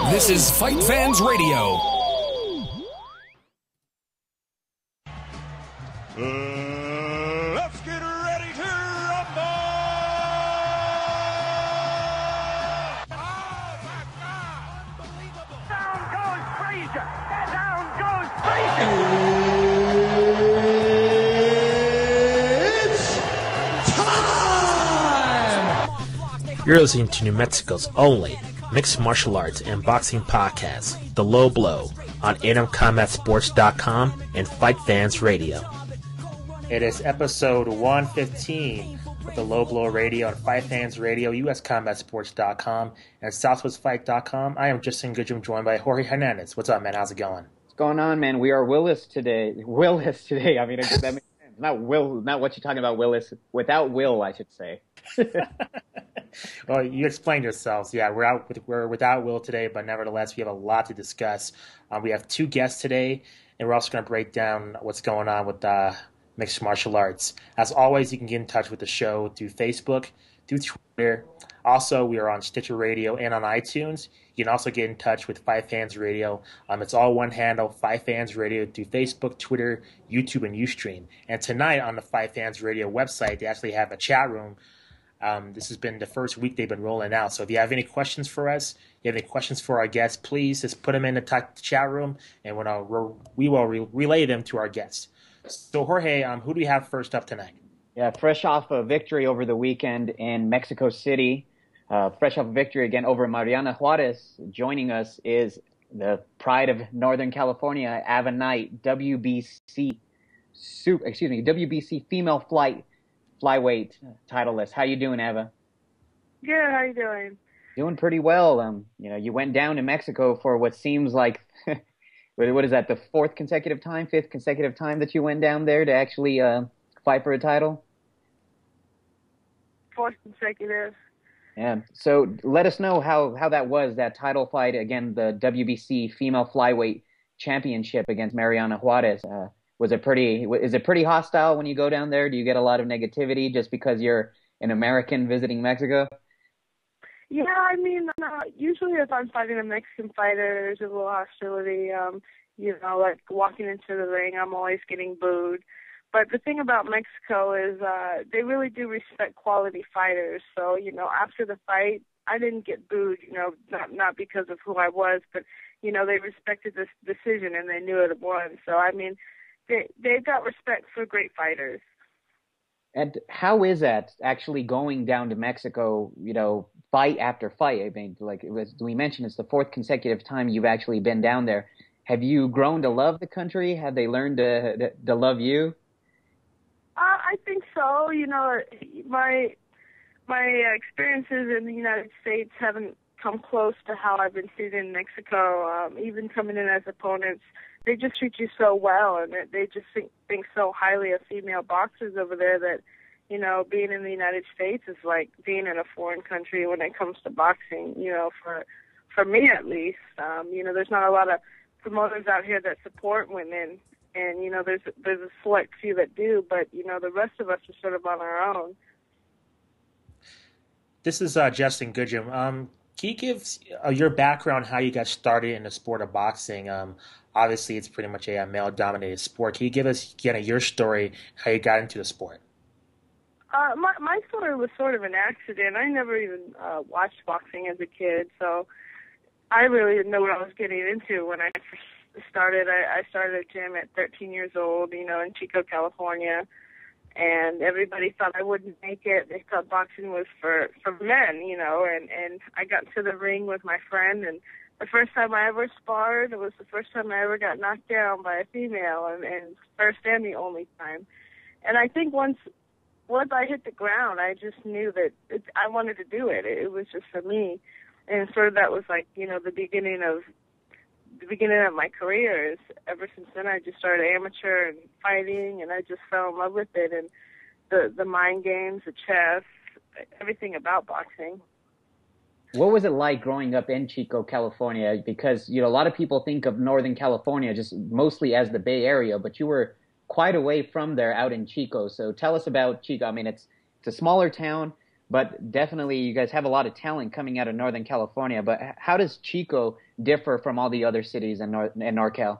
This is FightFans Radio. Let's get ready to rumble! Oh my God! Unbelievable! Down goes Frazier! Down goes Frazier! It's time! You're listening to New Mexico's only mixed martial arts and boxing podcast, The Low Blow, on AtomCombatSports.com and FightFans Radio. It is episode 115 of The Low Blow Radio on FightFans Radio, USCombatSports.com, and SouthwestFight.com. I am Justin Goodrum, joined by Jorge Hernandez. What's up, man? How's it going? What's going on, man? We are Willis today. Willis today. I mean, that makes sense. Not Will. Not what you're talking about, Willis. Without Will, I should say. Well, you explained yourselves. Yeah, we're without Will today, but nevertheless, we have a lot to discuss. We have two guests today, and we're also going to break down what's going on with mixed martial arts. As always, you can get in touch with the show through Facebook, through Twitter. Also, we are on Stitcher Radio and on iTunes. You can also get in touch with FightFans Radio. It's all one handle, FightFans Radio, through Facebook, Twitter, YouTube, and Ustream. And tonight on the FightFans Radio website, they actually have a chat room. This has been the first week they've been rolling out. So if you have any questions for us, you have any questions for our guests, please just put them in the chat room, and we will relay them to our guests. So, Jorge, who do we have first up tonight? Yeah, fresh off a victory over the weekend in Mexico City, fresh off a victory again over Mariana Juarez. Joining us is the pride of Northern California, Ava Knight, WBC female flyweight titleist. How you doing, Ava? Good. How you doing? Doing pretty well. You went down to Mexico for what seems like, what is that? The fifth consecutive time that you went down there to actually fight for a title. Fourth consecutive. Yeah. So let us know how that was, that title fight, again, the WBC female flyweight championship against Mariana Juarez. Is it pretty hostile when you go down there? Do you get a lot of negativity just because you're an American visiting Mexico? Yeah, I mean, usually if I'm fighting a Mexican fighter, there's a little hostility. Like walking into the ring, I'm always getting booed. But the thing about Mexico is they really do respect quality fighters. So, after the fight, I didn't get booed, not because of who I was, but, they respected this decision and they knew it won. So, I mean, they've got respect for great fighters. And how is that actually going down to Mexico, fight after fight? I mean, we mentioned, it's the fourth consecutive time you've actually been down there. Have you grown to love the country? Have they learned to love you? I think so. My experiences in the United States haven't come close to how I've been treated in Mexico. Even coming in as opponents, they just treat you so well, and they just think so highly of female boxers over there that, being in the United States is like being in a foreign country when it comes to boxing, for me at least. There's not a lot of promoters out here that support women, and, there's a select few that do, but, the rest of us are sort of on our own. This is Justin Goodrum. Can you give your background, how you got started in the sport of boxing? Obviously, it's pretty much a male-dominated sport. Can you give us your story, how you got into the sport? My story was sort of an accident. I never even watched boxing as a kid, so I really didn't know what I was getting into when I first started. I started a gym at 13 years old, in Chico, California, and everybody thought I wouldn't make it. They thought boxing was for men, and I got into the ring with my friend, and the first time I ever sparred, it was the first time I ever got knocked down by a female, and first and the only time. And I think once I hit the ground, I just knew that I wanted to do it. It was just for me. And sort of that was like, the beginning of my career. Ever since then, I just started amateur and fighting, and I just fell in love with it. And the mind games, the chess, everything about boxing. What was it like growing up in Chico, California? Because, a lot of people think of Northern California just mostly as the Bay Area, but you were quite away from there out in Chico. So tell us about Chico. I mean, it's a smaller town, but definitely you guys have a lot of talent coming out of Northern California. But how does Chico differ from all the other cities in NorCal?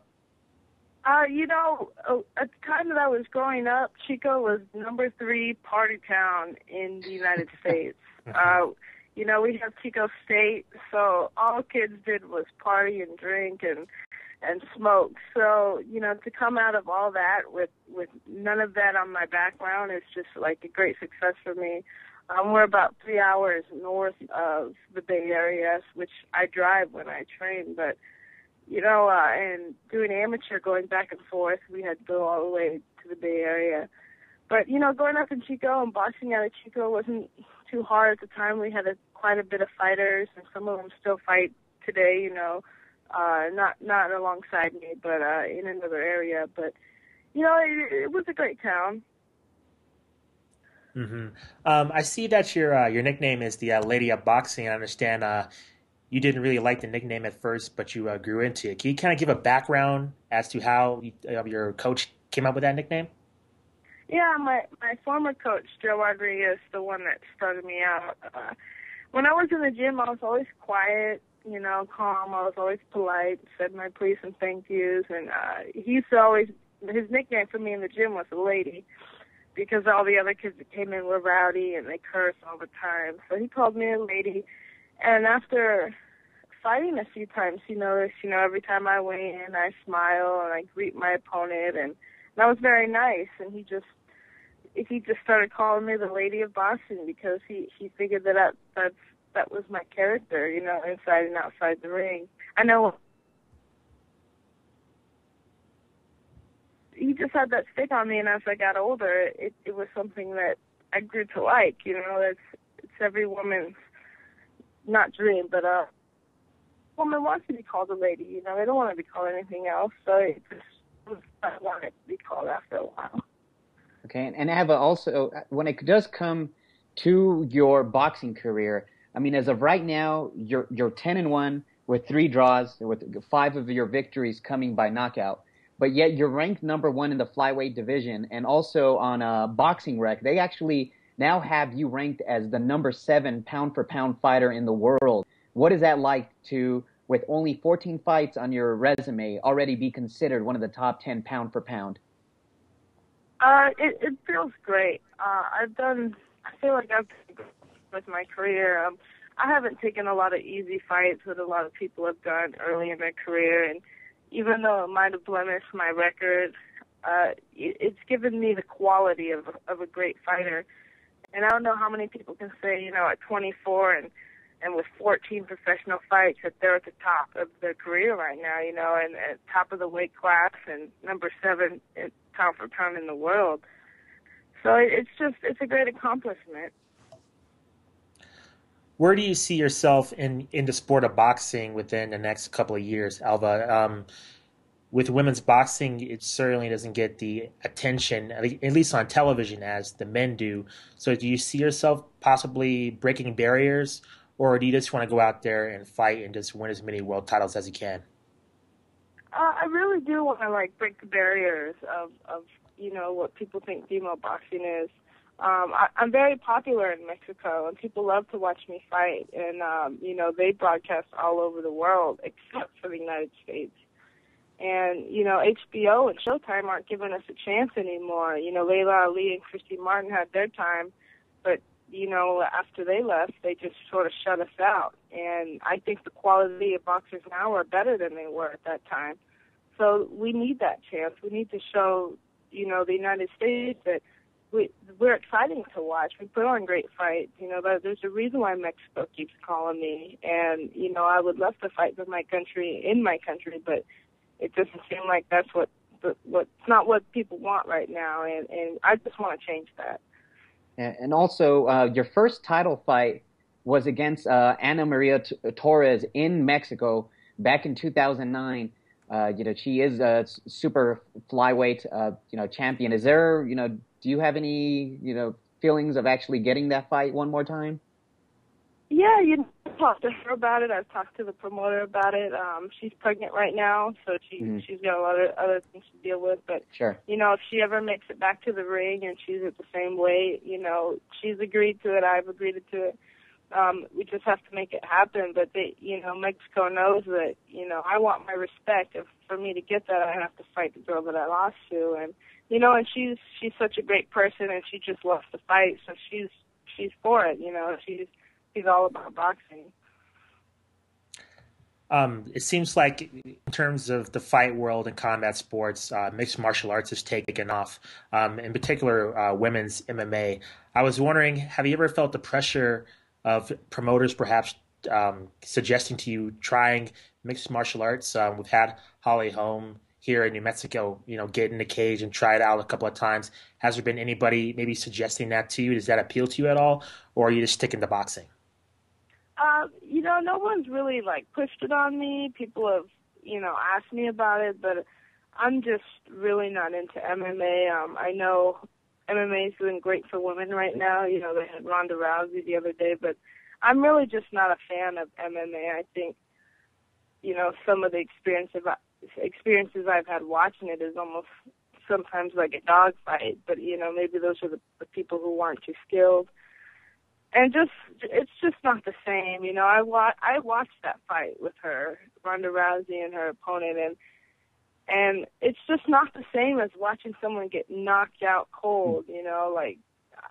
At the time that I was growing up, Chico was number 3 party town in the United States. We have Chico State, so all kids did was party and drink and smoke. So, to come out of all that with none of that on my background is just like a great success for me. We're about 3 hours north of the Bay Area, which I drive when I train, but and doing amateur, going back and forth, we had to go all the way to the Bay Area. But, going up in Chico and boxing out of Chico wasn't too hard at the time. We had quite a bit of fighters, and some of them still fight today, not alongside me, but in another area. But, it was a great town. Mm-hmm. I see that your nickname is the Lady of Boxing. I understand you didn't really like the nickname at first, but you grew into it. Can you kind of give a background as to how your coach came up with that nickname? Yeah, my former coach, Joe Rodriguez, the one that started me out. When I was in the gym, I was always quiet, calm. I was always polite, said my please and thank yous. And he used to always, his nickname for me in the gym was the Lady, because all the other kids that came in were rowdy and they cursed all the time. So he called me a lady. And after fighting a few times, he noticed, every time I went in, I smile and I greet my opponent, and that was very nice. And he just started calling me the Lady of Boxing because he figured that was my character, inside and outside the ring. I know he just had that stick on me, and as I got older, it was something that I grew to like. It's every woman's not dream, but woman wants to be called a lady. They don't want to be called anything else. So it just was I wanted to be called after a while. Okay, and Ava, also, when it does come to your boxing career, I mean, as of right now, you're 10-1 with 3 draws, with 5 of your victories coming by knockout. But yet you're ranked number 1 in the flyweight division, and also on Boxing Rec, they actually now have you ranked as the number 7 pound-for-pound fighter in the world. What is that like to, with only 14 fights on your resume, already be considered one of the top 10 pound-for-pound? It feels great. I feel like I've done good with my career. I haven't taken a lot of easy fights that a lot of people have done early in their career, and even though it might have blemished my record, it's given me the quality of a great fighter. And I don't know how many people can say, at 24 and with 14 professional fights that they're at the top of their career right now, and at top of the weight class and number 7 pound for pound in the world. So it's a great accomplishment. Where do you see yourself in the sport of boxing within the next couple of years, Alva? With women's boxing, it certainly doesn't get the attention, at least on television, as the men do. So do you see yourself possibly breaking barriers, or do you just want to go out there and fight and just win as many world titles as you can? I really do want to break the barriers of what people think female boxing is. I'm very popular in Mexico, and people love to watch me fight. And they broadcast all over the world except for the United States. And HBO and Showtime aren't giving us a chance anymore. Layla Ali and Christy Martin had their time, but after they left, they just sort of shut us out. And I think the quality of boxers now are better than they were at that time. So we need that chance. We need to show, the United States that we're exciting to watch. We put on great fights. There's a reason why Mexico keeps calling me. And, I would love to fight for my country, in my country, but it doesn't seem like that's what's not what people want right now. And I just want to change that. And also, your first title fight was against Ana Maria Torres in Mexico back in 2009. She is a super flyweight, champion. Is there, do you have any, feelings of actually getting that fight one more time? Yeah, talked to her about it. I've talked to the promoter about it. She's pregnant right now, so she's got a lot of other things to deal with. But Sure. if she ever makes it back to the ring and she's at the same weight, she's agreed to it. I've agreed to it. We just have to make it happen. But Mexico knows that I want my respect. If for me to get that, I have to fight the girl that I lost to. And and she's such a great person, and she just loves to fight. So she's for it. She's all about boxing. It seems like in terms of the fight world and combat sports, mixed martial arts has taken off, in particular women's MMA. I was wondering, have you ever felt the pressure of promoters perhaps suggesting to you trying mixed martial arts? We've had Holly Holm here in New Mexico, get in the cage and try it out a couple of times. Has there been anybody maybe suggesting that to you? Does that appeal to you at all? Or are you just sticking to boxing? No one's really pushed it on me. People have, asked me about it, but I'm just really not into MMA. I know MMA is doing great for women right now. They had Ronda Rousey the other day, but I'm really just not a fan of MMA. I think, some of the experiences I've had watching it is almost sometimes like a dog fight, but, maybe those are the people who aren't too skilled. And it's just not the same. I watched that fight with her, Ronda Rousey, and her opponent, and it's just not the same as watching someone get knocked out cold.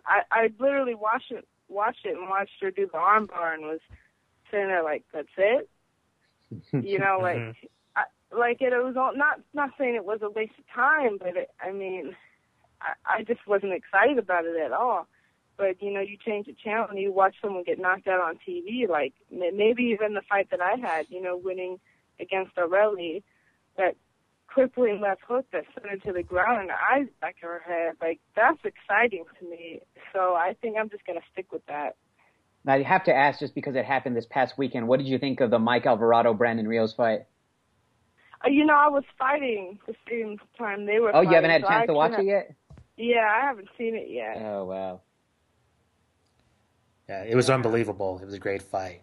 I literally watched it and watched her do the armbar and was sitting there like, that's it. It was all, not saying it was a waste of time, but I just wasn't excited about it at all. But, you change the channel and you watch someone get knocked out on TV, like maybe even the fight that I had, winning against O'Reilly, that crippling left hook that sent her to the ground and the eyes back of her head. That's exciting to me. So I think I'm just going to stick with that. Now, you have to ask, just because it happened this past weekend, what did you think of the Mike Alvarado-Brandon Rios fight? I was fighting the same time they were fighting. Oh, you haven't had a so chance to watch it yet? Yeah, I haven't seen it yet. Oh, wow. Yeah, it was unbelievable. It was a great fight.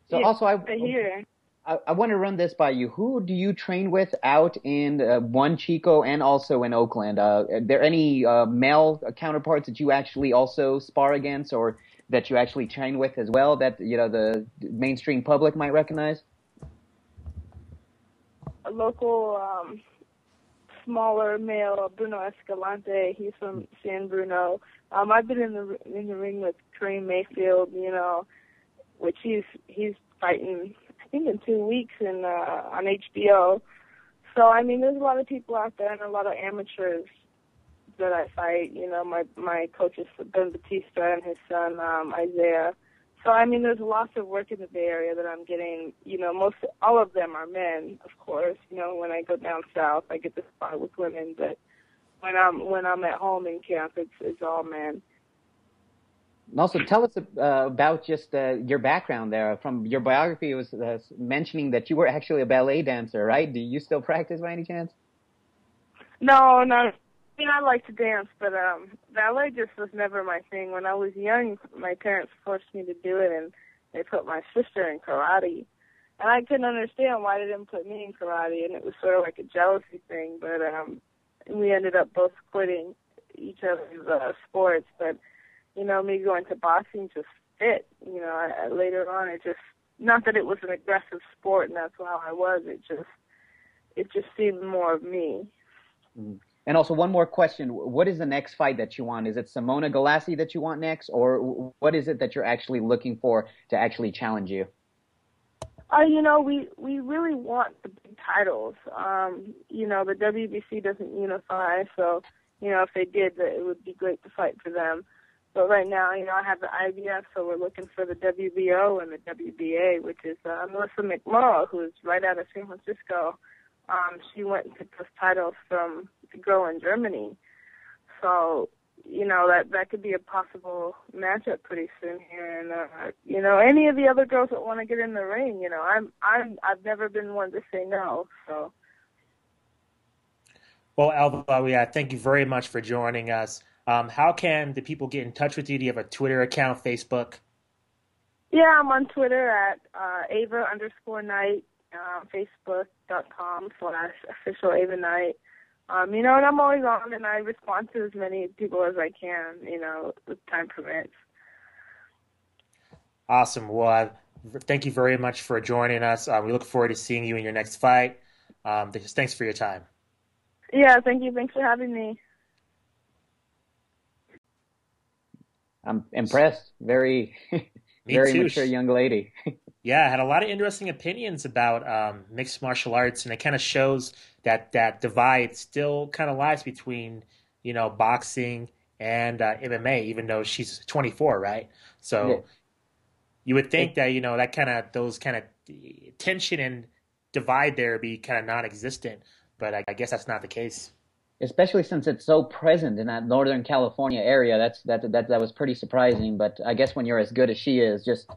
So yeah, also, I want to run this by you. Who do you train with out in One Chico and also in Oakland? Are there any male counterparts that you actually also spar against, or that you actually train with as well, that the mainstream public might recognize? A local smaller male, Bruno Escalante. He's from San Bruno. I've been in the ring with Kareem Mayfield, which he's fighting, I think, in 2 weeks on HBO. So there's a lot of people out there and a lot of amateurs that I fight. My coach is Ben Batista and his son Isaiah. So there's lots of work in the Bay Area that I'm getting. All of them are men, of course. When I go down south, I get to spar with women, but when I'm at home in camp, it's all men. And also, tell us about just your background there. From your biography, it was mentioning that you were actually a ballet dancer, right? Do you still practice by any chance? No, no. I like to dance, but ballet just was never my thing. When I was young, my parents forced me to do it, and they put my sister in karate. And I couldn't understand why they didn't put me in karate, and it was sort of like a jealousy thing. But we ended up both quitting each other's sports. But, me going to boxing just fit. Later on, it just, not that it was an aggressive sport, and that's how I was. It just seemed more of me. Mm. And also, one more question. What is the next fight that you want? Is it Simona Galassi that you want next? Or what is it that you're actually looking for to actually challenge you? We really want the big titles. The WBC doesn't unify, so, if they did, it would be great to fight for them. But right now, I have the IBF, so we're looking for the WBO and the WBA, which is Melissa McMurrow, who is right out of San Francisco. She went and took those titles from the girl in Germany. So, that could be a possible matchup pretty soon here. And, any of the other girls that want to get in the ring, I've never been one to say no, so. Well, Alva, thank you very much for joining us. How can the people get in touch with you? Do you have a Twitter account, Facebook? Yeah, I'm on Twitter at Ava_Knight, Facebook.com/official Ava Knight. And I'm always on, and I respond to as many people as I can, if time permits. Awesome. Well, thank you very much for joining us. We look forward to seeing you in your next fight. Thanks for your time. Yeah, thank you. Thanks for having me. I'm impressed. Very, very too. mature young lady. Yeah, I had a lot of interesting opinions about mixed martial arts, and it kind of shows that divide still kind of lies between, boxing and MMA, even though she's 24, right? So Yeah. you would think that, those kind of tension and divide there be kind of non-existent, but I guess that's not the case. Especially since it's so present in that Northern California area. That was pretty surprising. But I guess when you're as good as she is, just,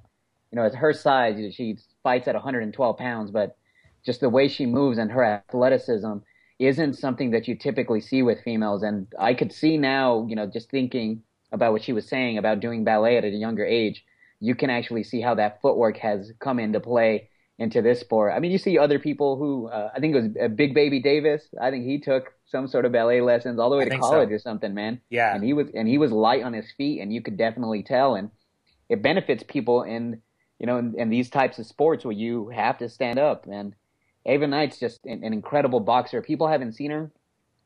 at her size, she fights at 112 pounds, but just the way she moves and her athleticism isn't something that you typically see with females. And I could see now, just thinking about what she was saying about doing ballet at a younger age, you can actually see how that footwork has come into play into this sport. I mean, you see other people who, I think it was Big Baby Davis. I think he took some sort of ballet lessons all the way to college or something, man. Yeah. And he was light on his feet, and you could definitely tell. And it benefits people in these types of sports where you have to stand up. And Ava Knight's just an incredible boxer. If people haven't seen her,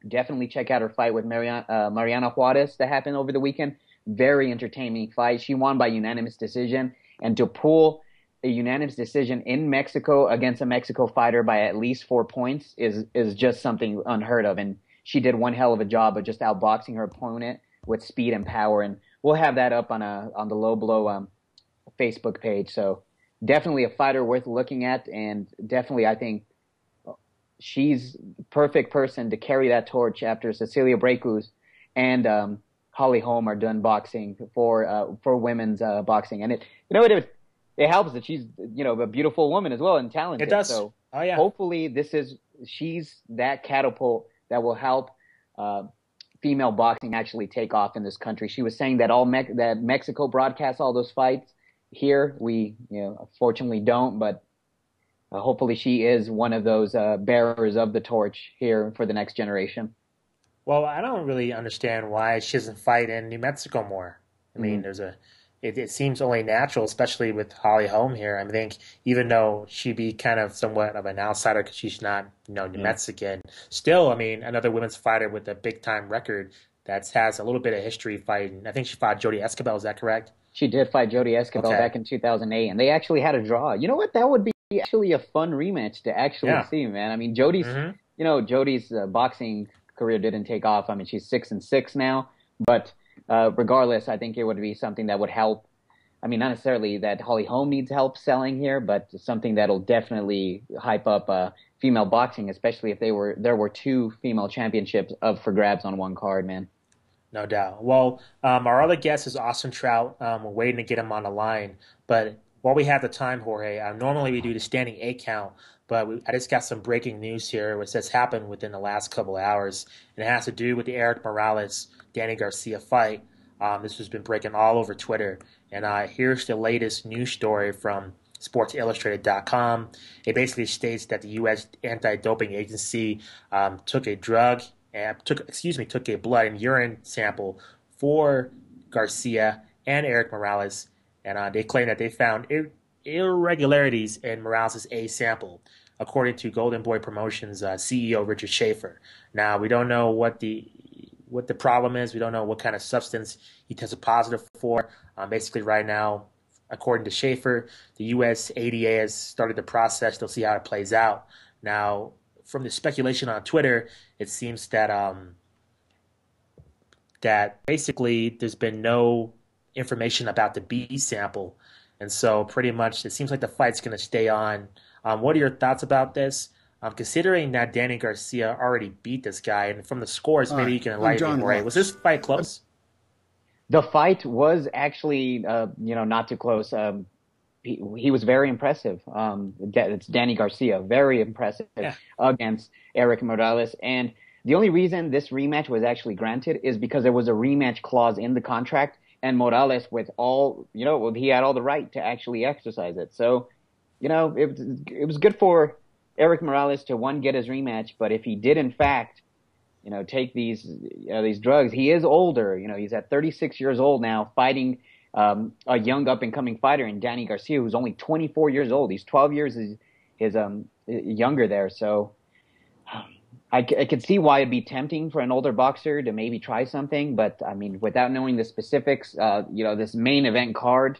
definitely check out her fight with Mariana Juarez that happened over the weekend. Very entertaining fight. She won by unanimous decision. And to pull a unanimous decision in Mexico against a Mexico fighter by at least 4 points is just something unheard of. And she did one hell of a job of just outboxing her opponent with speed and power. And we'll have that up on the Low Blow Facebook page. So definitely a fighter worth looking at. And definitely, I think she's the perfect person to carry that torch after Cecilia Brækhus and Holly Holm are done boxing for women's boxing. And it helps that she's a beautiful woman as well and talented. It does. So yeah. Hopefully she's that catapult that will help female boxing actually take off in this country. She was saying that that Mexico broadcasts all those fights. Here we fortunately don't, but hopefully she is one of those bearers of the torch here for the next generation. Well, I don't really understand why she doesn't fight in New Mexico more. I mean, it seems only natural, especially with Holly Holm here. I think even though she'd be kind of somewhat of an outsider because she's not, New Mexican, still, I mean, another women's fighter with a big-time record that has a little bit of history fighting. I think she fought Jody Escobar, is that correct? She did fight Jody Escobar back in 2008, and they actually had a draw. You know what? That would be actually a fun rematch to actually see, man. I mean, Jody's boxing career didn't take off. I mean, she's 6-6 now, but regardless, I think it would be something that would help. I mean, not necessarily that Holly Holm needs help selling here, but something that'll definitely hype up female boxing, especially if there were two female championships up for grabs on one card, man. No doubt. Well, our other guest is Austin Trout. We're waiting to get him on the line. But while we have the time, Jorge, normally we do the standing 8 count, but I just got some breaking news here, which has happened within the last couple of hours. And it has to do with the Eric Morales-Danny Garcia fight. This has been breaking all over Twitter. And here's the latest news story from SportsIllustrated.com. It basically states that the U.S. anti-doping agency took a blood and urine sample for Garcia and Eric Morales, and they claim that they found irregularities in Morales' A sample, according to Golden Boy Promotions CEO Richard Schaefer. Now, we don't know what the problem is. We don't know what kind of substance he tested positive for. Basically, right now, according to Schaefer, the U.S. ADA has started the process. They'll see how it plays out. Now, from the speculation on Twitter, it seems that that basically there's been no information about the B sample, and so pretty much it seems like the fight's going to stay on. What are your thoughts about this? Considering that Danny Garcia already beat this guy, and from the scores, maybe you can enlighten me, right? Was this fight close? The fight was actually, not too close. He was very impressive. It's Danny Garcia, very impressive against Eric Morales. And the only reason this rematch was actually granted is because there was a rematch clause in the contract and Morales with all, he had all the right to actually exercise it. So, it was good for Eric Morales to, one, get his rematch, but if he did in fact, take these drugs, he is older. He's at 36 years old now, fighting a young up and coming fighter in Danny Garcia, who's only 24 years old. He's 12 years is younger there. So I could see why it'd be tempting for an older boxer to maybe try something, but I mean, without knowing the specifics, this main event card,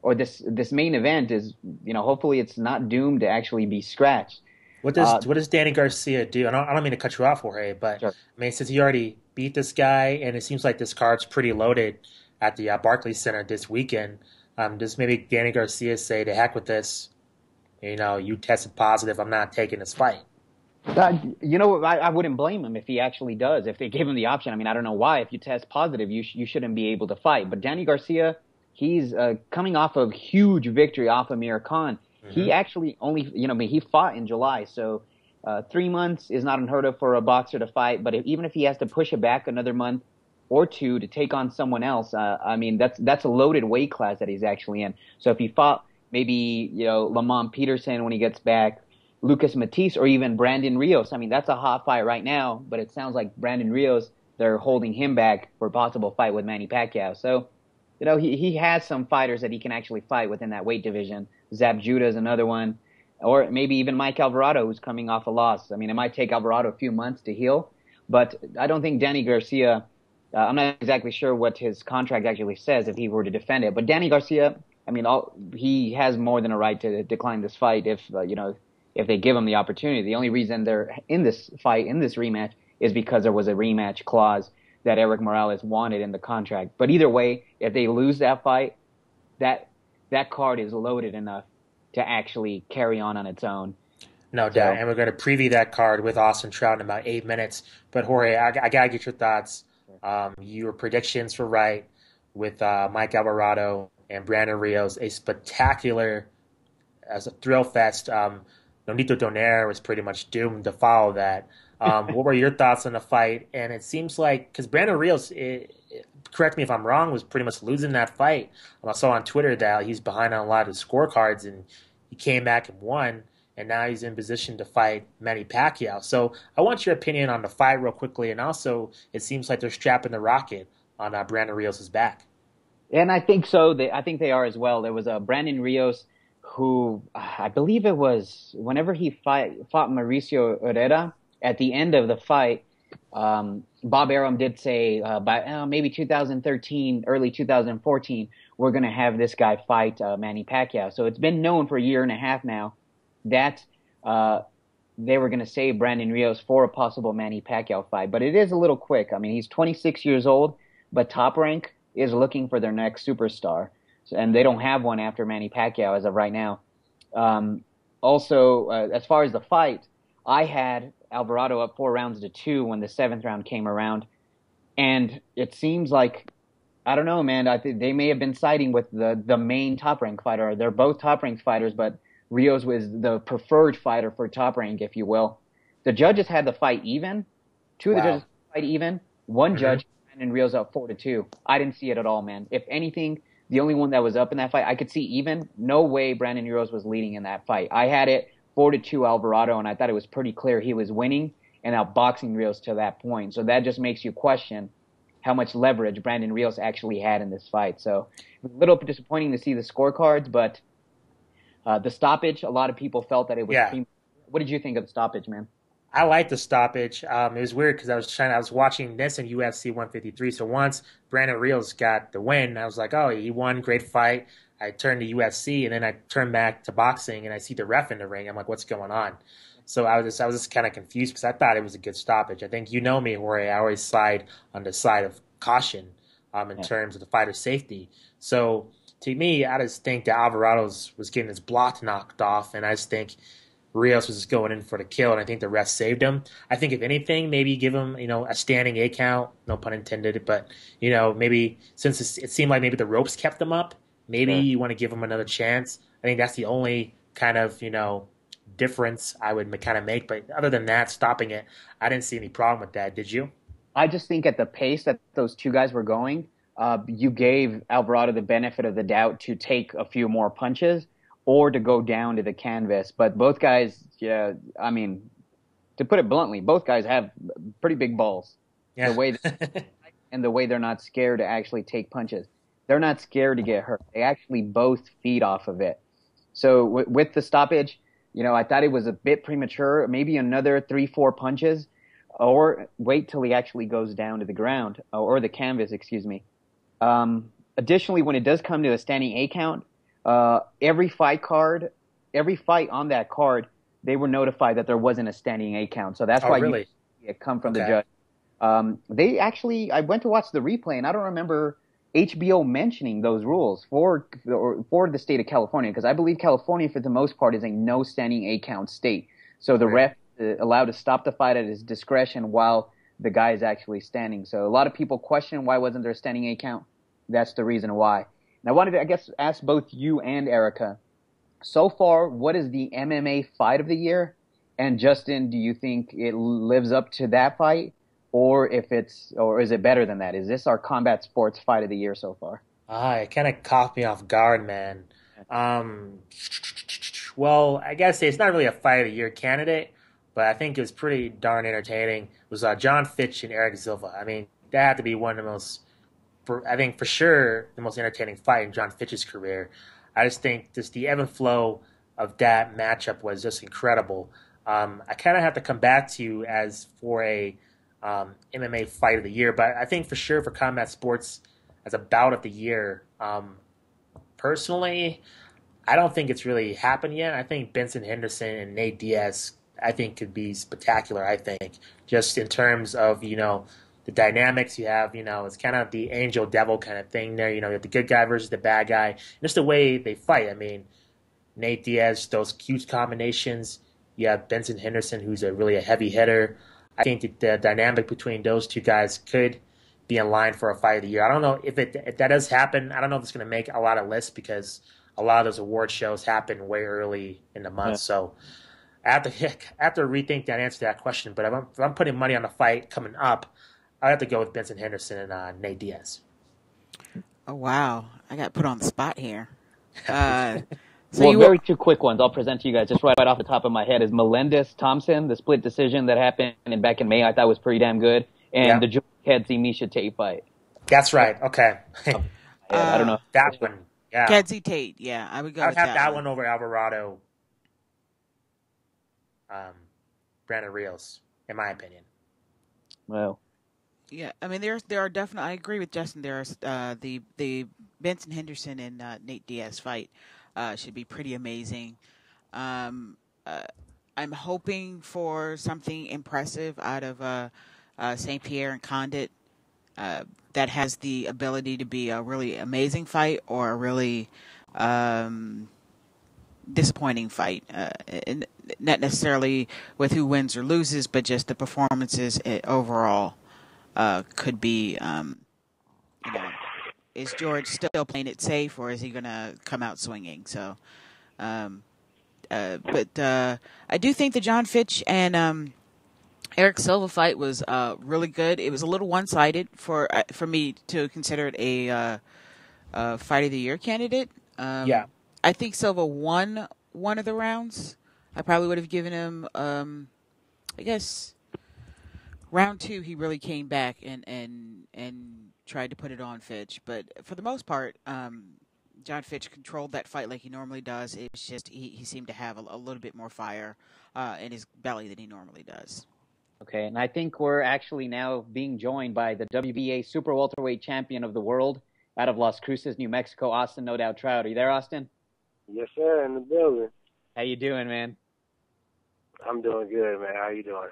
or this main event is, hopefully it's not doomed to actually be scratched. What does Danny Garcia do? I don't mean to cut you off, Jorge, but sure. I mean, since he already beat this guy, and it seems like this card's pretty loaded at the Barclays Center this weekend, does maybe Danny Garcia say, to heck with this? You tested positive. I'm not taking this fight. I wouldn't blame him if he actually does. If they gave him the option, I mean, I don't know why. If you test positive, you shouldn't be able to fight. But Danny Garcia, he's coming off a huge victory off Amir Khan. Mm-hmm. He actually only, he fought in July, so 3 months is not unheard of for a boxer to fight. But even if he has to push it back another month or two to take on someone else, I mean, that's a loaded weight class that he's actually in. So if he fought maybe Lamont Peterson when he gets back, Lucas Matisse, or even Brandon Rios. I mean, that's a hot fight right now, but it sounds like Brandon Rios, they're holding him back for a possible fight with Manny Pacquiao. So, he has some fighters that he can actually fight within that weight division. Zab Judah is another one, or maybe even Mike Alvarado, who's coming off a loss. I mean, it might take Alvarado a few months to heal, but I don't think Danny Garcia, I'm not exactly sure what his contract actually says if he were to defend it, but Danny Garcia, I mean, he has more than a right to decline this fight if they give him the opportunity. The only reason they're in this fight, in this rematch, is because there was a rematch clause that Eric Morales wanted in the contract. But either way, if they lose that fight, that card is loaded enough to actually carry on its own. No doubt. And we're going to preview that card with Austin Trout in about 8 minutes. But Jorge, I got to get your thoughts. Your predictions were right with Mike Alvarado and Brandon Rios. A spectacular, as a thrill fest. Nonito Donaire was pretty much doomed to follow that. What were your thoughts on the fight? And it seems like, because Brandon Rios, correct me if I'm wrong, was pretty much losing that fight. I saw on Twitter that he's behind on a lot of scorecards, and he came back and won, and now he's in position to fight Manny Pacquiao. So I want your opinion on the fight real quickly, and also it seems like they're strapping the rocket on Brandon Rios' back. And I think so. I think they are as well. There was a Brandon Rios who, I believe it was whenever he fought Mauricio Herrera, at the end of the fight, Bob Arum did say by maybe 2013, early 2014, we're going to have this guy fight Manny Pacquiao. So it's been known for a year and a half now that they were going to save Brandon Rios for a possible Manny Pacquiao fight. But it is a little quick. I mean, he's 26 years old, but Top Rank is looking for their next superstar. And they don't have one after Manny Pacquiao as of right now. Also, as far as the fight, I had Alvarado up 4-2 when the 7th round came around. And it seems like, I don't know, man, I think they may have been siding with the main Top Rank fighter. They're both Top Rank fighters, but Rios was the preferred fighter for Top Rank, if you will. The judges had the fight even. Two of the judges fight even. One judge, and Rios up 4-2. I didn't see it at all, man. If anything, the only one that was up in that fight, I could see even. No way Brandon Rios was leading in that fight. I had it 4-2 Alvarado, and I thought it was pretty clear he was winning and outboxing Rios to that point. So that just makes you question how much leverage Brandon Rios actually had in this fight. So it was a little bit disappointing to see the scorecards, but the stoppage, a lot of people felt that it was. Yeah. What did you think of the stoppage, man? I liked the stoppage. It was weird because I was watching this in UFC 153. So once Brandon Rios got the win, I was like, oh, he won, great fight. I turned to UFC, and then I turned back to boxing, and I see the ref in the ring. I'm like, what's going on? So I was just kind of confused because I thought it was a good stoppage. I think you know me, Jorge. I always side on the side of caution in terms of the fighter's safety. So to me, I just think that Alvarado was getting his block knocked off, and I just think Rios was just going in for the kill, and I think the ref saved him. I think if anything, maybe give him, a standing 8 count, no pun intended, but, maybe since it seemed like maybe the ropes kept him up, maybe you want to give him another chance. I think that's the only kind of, difference I would kind of make. But other than that, stopping it, I didn't see any problem with that. Did you? I just think at the pace that those two guys were going, you gave Alvarado the benefit of the doubt to take a few more punches or to go down to the canvas. But both guys, yeah, I mean, to put it bluntly, both guys have pretty big balls. Yeah. And the way they're not scared to actually take punches. They're not scared to get hurt. They actually both feed off of it. So with the stoppage, I thought it was a bit premature. Maybe another 3-4 punches, or wait till he actually goes down to the ground or the canvas, excuse me. Additionally, when it does come to a standing 8 count, every fight on that card, they were notified that there wasn't a standing 8 count. So that's why really? you see it come from the judge. I went to watch the replay, and I don't remember HBO mentioning those rules for the state of California, because I believe California, for the most part, is a no standing 8 count state. So the ref is allowed to stop the fight at his discretion while the guy is actually standing. So a lot of people question why wasn't there a standing 8 count. That's the reason why. And I wanted to, ask both you and Erica. So far, what is the MMA fight of the year? And Justin, do you think it lives up to that fight? Or is it better than that? Is this our combat sports fight of the year so far? It kind of caught me off guard, man. Well, I guess it's not really a fight of the year candidate, but I think it was pretty darn entertaining. It was John Fitch and Eric Silva. I mean, that had to be one of the most, I think for sure, the most entertaining fight in John Fitch's career. I just think the ebb and flow of that matchup was just incredible. I kind of have to come back to you as for a MMA fight of the year, but I think for sure for combat sports as a bout of the year, personally, I don't think it's really happened yet. I think Benson Henderson and Nate Diaz, I think, could be spectacular. I think just in terms of the dynamics you have, it's kind of the angel devil kind of thing there. You have the good guy versus the bad guy, and just the way they fight. I mean, Nate Diaz, those huge combinations. You have Benson Henderson, who's really a heavy hitter. I think that the dynamic between those two guys could be in line for a fight of the year. I don't know if that does happen. I don't know if it's going to make a lot of lists because a lot of those award shows happen way early in the month. Yeah. So I have to rethink that answer to that question. But if I'm putting money on the fight coming up, I have to go with Benson Henderson and Nate Diaz. Oh wow, I got put on the spot here. Very two quick ones I'll present to you guys just right off the top of my head is Melendez-Thompson, the split decision that happened back in May, I thought was pretty damn good, and the Kedzie Miesha Tate fight. That's right. Okay. I don't know. That one. Yeah. Kedzie Tate. Yeah, I would go. I'd have that one over Alvarado. Brandon Rios, in my opinion. Well. Yeah, I mean there are definitely. I agree with Justin. There's the Benson Henderson and Nate Diaz fight. Should be pretty amazing. I'm hoping for something impressive out of St. Pierre and Condit that has the ability to be a really amazing fight or a really disappointing fight. And not necessarily with who wins or loses, but just the performances overall could be. Is George still playing it safe, or is he going to come out swinging? So, but I do think the John Fitch and Eric Silva fight was really good. It was a little one-sided for me to consider it a fight of the year candidate. Yeah, I think Silva won one of the rounds. I probably would have given him, I guess, round 2. He really came back and tried to put it on Fitch, but for the most part, John Fitch controlled that fight like he normally does. It's just he seemed to have a little bit more fire in his belly than he normally does. Okay, and I think we're actually now being joined by the WBA Super Welterweight Champion of the world out of Las Cruces, New Mexico, Austin, no doubt Trout. Are you there, Austin? Yes, sir, in the building. How you doing, man? I'm doing good, man. How you doing?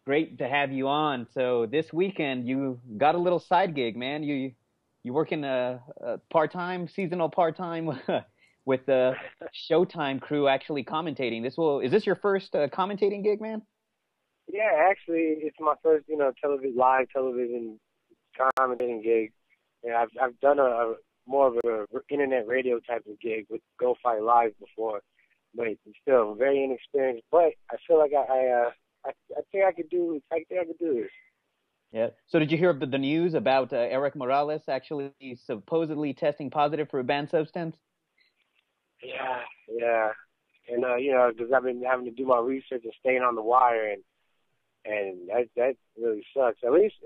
Great to have you on. So this weekend you got a little side gig, man. You working a seasonal part-time with the Showtime crew actually commentating. Is this your first commentating gig, man? Yeah, actually, it's my first, live television commentating gig. Yeah, I've done a more of a internet radio type of gig with Go Fight Live before, but still very inexperienced. But I feel like I think I could do this. Yeah. So did you hear the news about Eric Morales actually supposedly testing positive for a banned substance? Yeah, yeah. And because I've been having to do my research and staying on the wire, and that really sucks. At least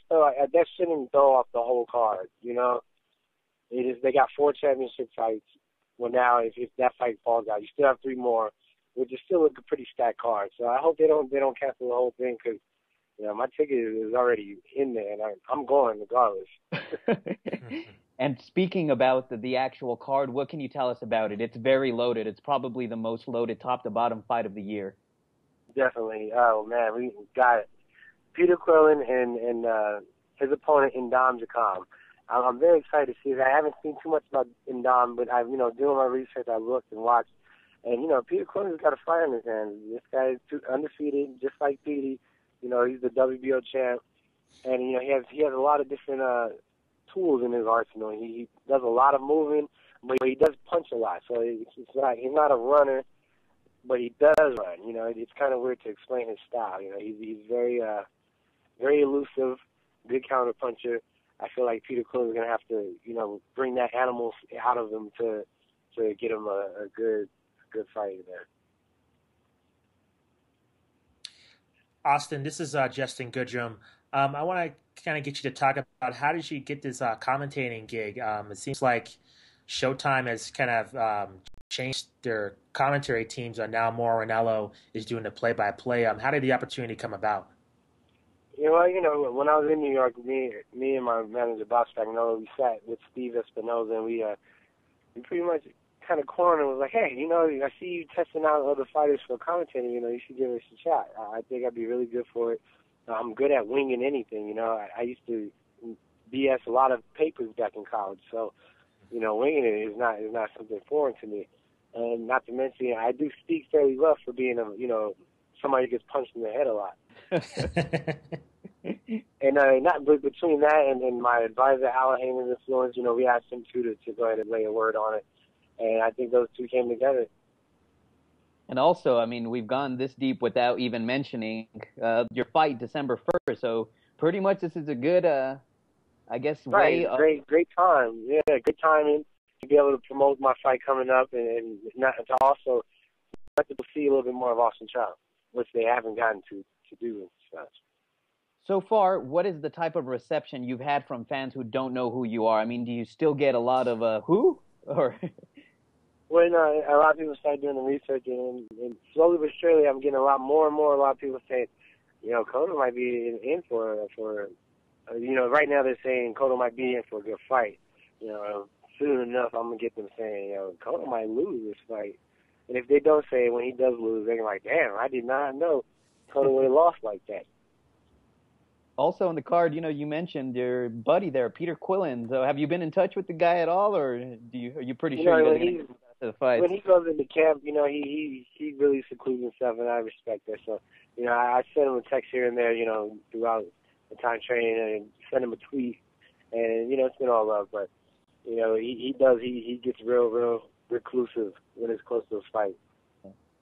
though, that shouldn't throw off the whole card. They got 4 championship fights. Well, now if that fight falls out, you still have 3 more, which is still a pretty stacked card. So I hope they don't cancel the whole thing, because my ticket is already in there, and I'm going regardless. And speaking about the actual card, what can you tell us about it? It's very loaded. It's probably the most loaded top to bottom fight of the year. Definitely. Oh man, we got Peter Quillen and his opponent Indam Jakam. I'm very excited to see that. I haven't seen too much about Indam, but I've doing my research, I looked and watched, and Peter Quillen's got a fight in his hands. This guy is undefeated, just like Petey. He's the WBO champ, and he has a lot of different tools in his arsenal. He does a lot of moving, but he does punch a lot. So he's not a runner, but he does run. It's kind of weird to explain his style. He's very very elusive, good counter puncher. I feel like Peter Quillen is gonna have to bring that animal out of him to get him a good fight there. Austin, this is Justin Goodrum. I want to kind of get you to talk about how did you get this commentating gig? It seems like Showtime has kind of changed their commentary teams. Now Mauro Ranallo is doing the play-by-play. How did the opportunity come about? When I was in New York, me and my manager Bob Spagnuolo, we sat with Steve Espinoza, and we pretty much kind of cornered and was like, hey, I see you testing out other fighters for commentating. You should give us a shot. I think I'd be really good for it. I'm good at winging anything. I used to BS a lot of papers back in college, so winging it is not something foreign to me. And not to mention, I do speak fairly rough for being somebody who gets punched in the head a lot. And but between that and my advisor Alan Heyman's influence, we asked him to go ahead and lay a word on it, and I think those two came together. And also, we've gone this deep without even mentioning your fight December 1st. So pretty much this is a good, way of... Great time. Yeah, good timing to be able to promote my fight coming up, and not to also let people see a little bit more of Austin Trout, which they haven't gotten to do and such. So far, what is the type of reception you've had from fans who don't know who you are? Do you still get a lot of who? Or when a lot of people start doing the research, and slowly but surely, I'm getting a lot of people saying, Cotto might be in for right now they're saying Cotto might be in for a good fight. Soon enough, I'm going to get them saying, Cotto might lose this fight. And if they don't say it, when he does lose, they're like, damn, I did not know Cotto would have lost like that. Also on the card, you mentioned your buddy there, Peter Quillen. So have you been in touch with the guy at all, or are you pretty sure you're going to get to the fight? When he goes into camp, he really secludes himself, and I respect that. So, I send him a text here and there, throughout the time training, and send him a tweet, and it's been all love. But he gets real reclusive when it's close to a fight.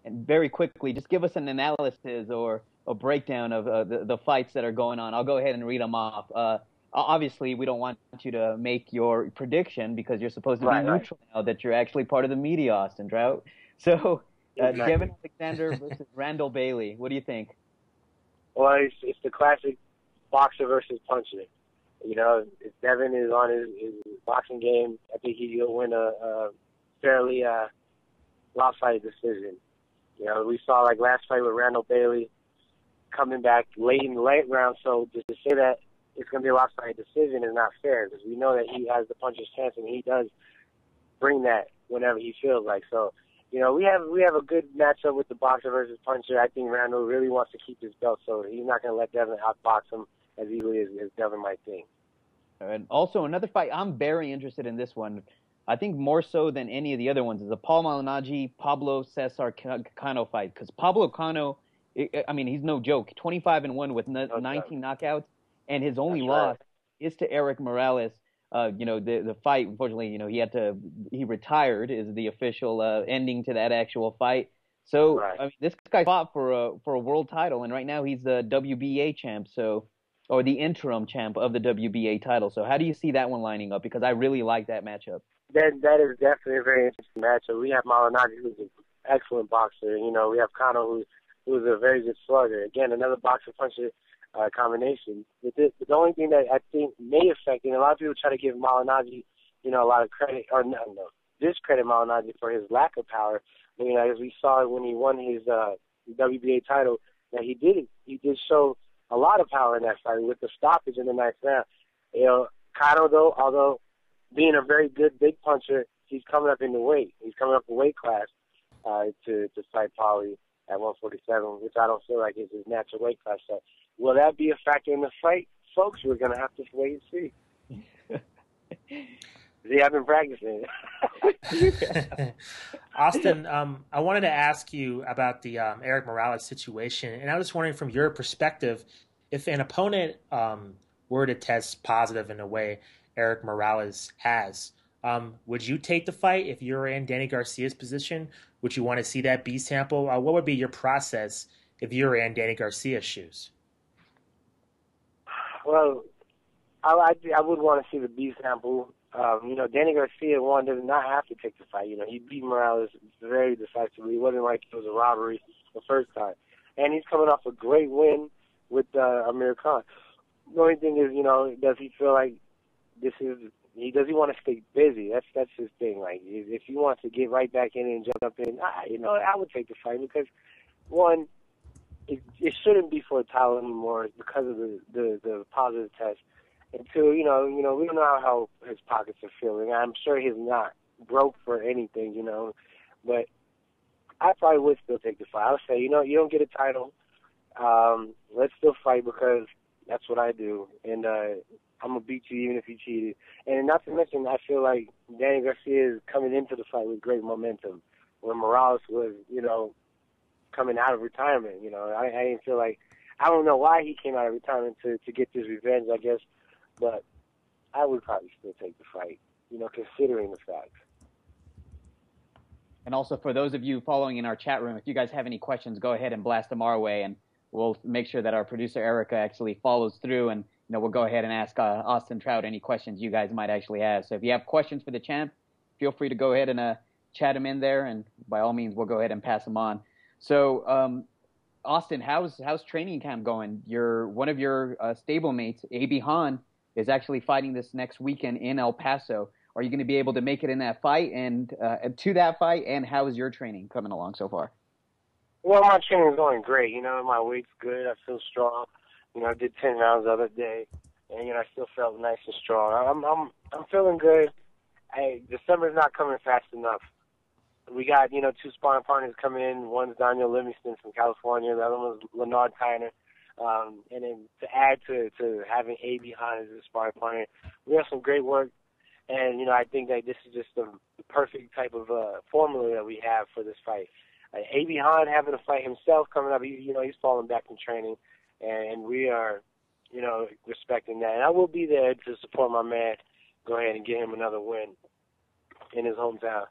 And very quickly, just give us an analysis or a breakdown of the fights that are going on. I'll go ahead and read them off. Obviously, we don't want you to make your prediction because you're supposed to be neutral now that you're actually part of the media, Austin Trout. So, Devin Alexander versus Randall Bailey. What do you think? Well, it's the classic boxer versus puncher. If Devin is on his boxing game, I think he'll win a fairly lopsided decision. We saw like last fight with Randall Bailey coming back late in the late round, so just to say that it's going to be a lopsided decision is not fair, because we know that he has the puncher's chance, and he does bring that whenever he feels like. So, we have a good matchup with the boxer versus puncher. I think Randall really wants to keep his belt, so he's not going to let Devin outbox him as easily as Devin might think. And also another fight, I'm very interested in this one. I think more so than any of the other ones is the Paul Malignaggi, Pablo Cesar Cano fight, because Pablo Cano, he's no joke. 25-1 with 19 knockouts, and his only loss is to Eric Morales. The fight, unfortunately, he retired is the official ending to that actual fight. So this guy fought for a world title, and right now he's the WBA champ. So or the interim champ of the WBA title. So how do you see that one lining up? Because I really like that matchup. That is definitely a very interesting matchup. We have Malignaggi, who's an excellent boxer. You know, we have Kano, who's a very good slugger. Again, another boxer-puncher combination. The only thing that I think may affect, and a lot of people try to give Malignaggi, you know, a lot of credit, or no, discredit Malignaggi for his lack of power. You know, as we saw when he won his WBA title, that he did show a lot of power in that fight with the stoppage in the ninth round. You know, Kano, though, although being a very good big puncher, he's coming up in the weight. He's coming up the weight class to fight Paulie at 147, which I don't feel like is his natural weight class. So will that be a factor in the fight? Folks, we're going to have to wait and see. See, I've been practicing. Austin, I wanted to ask you about the Erik Morales situation, and I was just wondering from your perspective, if an opponent were to test positive in a way Erik Morales has, would you take the fight if you're in Danny Garcia's position? Would you want to see that B sample? What would be your process if you were in Danny Garcia's shoes? Well, I would want to see the B sample. You know, Danny Garcia, one, does not have to take the fight. You know, he beat Morales very decisively. It wasn't like it was a robbery the first time. And he's coming off a great win with Amir Khan. The only thing is, you know, does he feel like does he want to stay busy? That's his thing. Like, if he wants to get right back in and jump in, you know, I would take the fight because, one, it shouldn't be for a title anymore because of the positive test. And two, you know, we don't know how his pockets are feeling. I'm sure he's not broke for anything, you know, but I probably would still take the fight. I would say, you know, you don't get a title. Let's still fight because that's what I do. And I'm going to beat you even if you cheated. And not to mention, I feel like Danny Garcia is coming into the fight with great momentum, where Morales was, you know, coming out of retirement. You know, I didn't feel like, I don't know why he came out of retirement to get this revenge, I guess, but I would probably still take the fight, you know, considering the facts. And also for those of you following in our chat room, if you guys have any questions, go ahead and blast them our way, and we'll make sure that our producer Erica actually follows through, and you know, we'll go ahead and ask Austin Trout any questions you guys might actually have. So if you have questions for the champ, feel free to go ahead and chat them in there, and by all means, we'll go ahead and pass them on. So, Austin, how's training camp going? One of your stablemates, A.B. Hahn, is actually fighting this next weekend in El Paso. Are you going to be able to make it in that fight and to that fight? And how is your training coming along so far? Well, my training is going great. You know, my weight's good. I feel strong. You know, I did 10 rounds the other day, and you know, I still felt nice and strong. I'm feeling good. December's not coming fast enough. We got, you know, 2 sparring partners coming in. One's Daniel Livingston from California. The other one's Leonard Tyner. And then to add to having A.B. Hahn as a sparring partner, we have some great work. And, you know, I think that this is just the perfect type of formula that we have for this fight. A.B. Hahn having a fight himself coming up, you know, he's falling back in training. And we are, you know, respecting that. And I will be there to support my man, go ahead and get him another win in his hometown.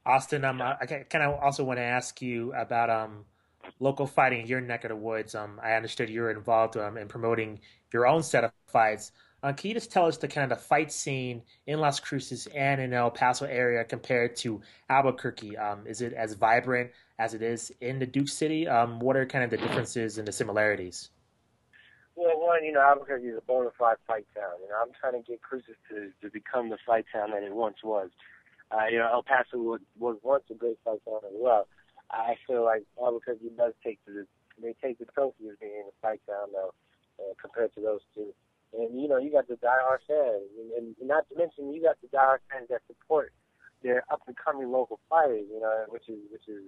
Austin, I kind of also want to ask you about local fighting in your neck of the woods. I understood you were involved in promoting your own set of fights. Can you just tell us the kind of the fight scene in Las Cruces and in El Paso area compared to Albuquerque? Is it as vibrant as it is in the Duke City? What are kind of the differences and the similarities? Well, one, you know, Albuquerque is a bona fide fight town. You know, I'm trying to get Cruces to become the fight town that it once was. You know, El Paso was once a great fight town as well. I feel like Albuquerque does take the trophy as being a fight town though, compared to those two. And you know, you got the diehard fans, and not to mention you got the diehard fans that support their up and coming local fighters. You know, which is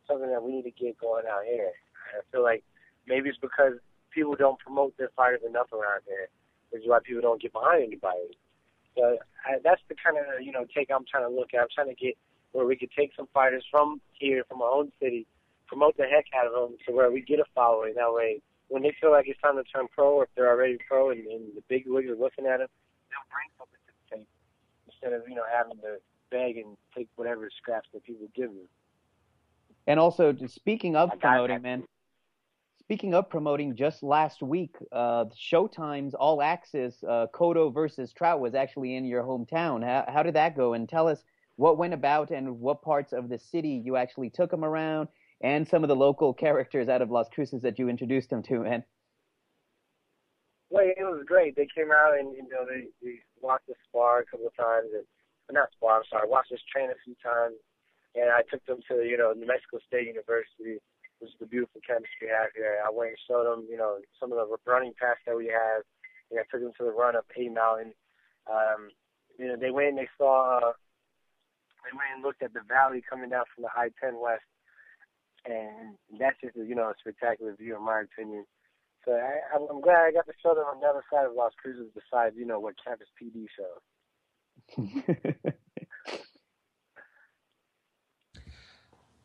something that we need to get going out here. I feel like maybe it's because people don't promote their fighters enough around here, which is why people don't get behind anybody. So that's the kind of, you know, take I'm trying to look at. I'm trying to get where we could take some fighters from here, from our own city, promote the heck out of them to where we get a following. That way, when they feel like it's time to turn pro, or if they're already pro and the big wigs are looking at them, they'll bring something to the table instead of, you know, having to beg and take whatever scraps that people give them. And also, speaking of promoting, man, Speaking of promoting, just last week, Showtime's All Access Cotto versus Trout was actually in your hometown. How did that go? And tell us what went about and what parts of the city you actually took them around, and some of the local characters out of Las Cruces that you introduced them to, man. Well, it was great. They came out and they watched us spar a couple of times, and not spar. I'm sorry, watched us train a few times, and I took them to New Mexico State University, which is the beautiful campus we have here. I went and showed them some of the running paths that we have. And I took them to the run up A Mountain. They went and they saw. They went and looked at the valley coming down from the I-10 West, and that's just a spectacular view in my opinion. So I'm glad I got to show them on the other side of Las Cruces besides, what Campus PD shows.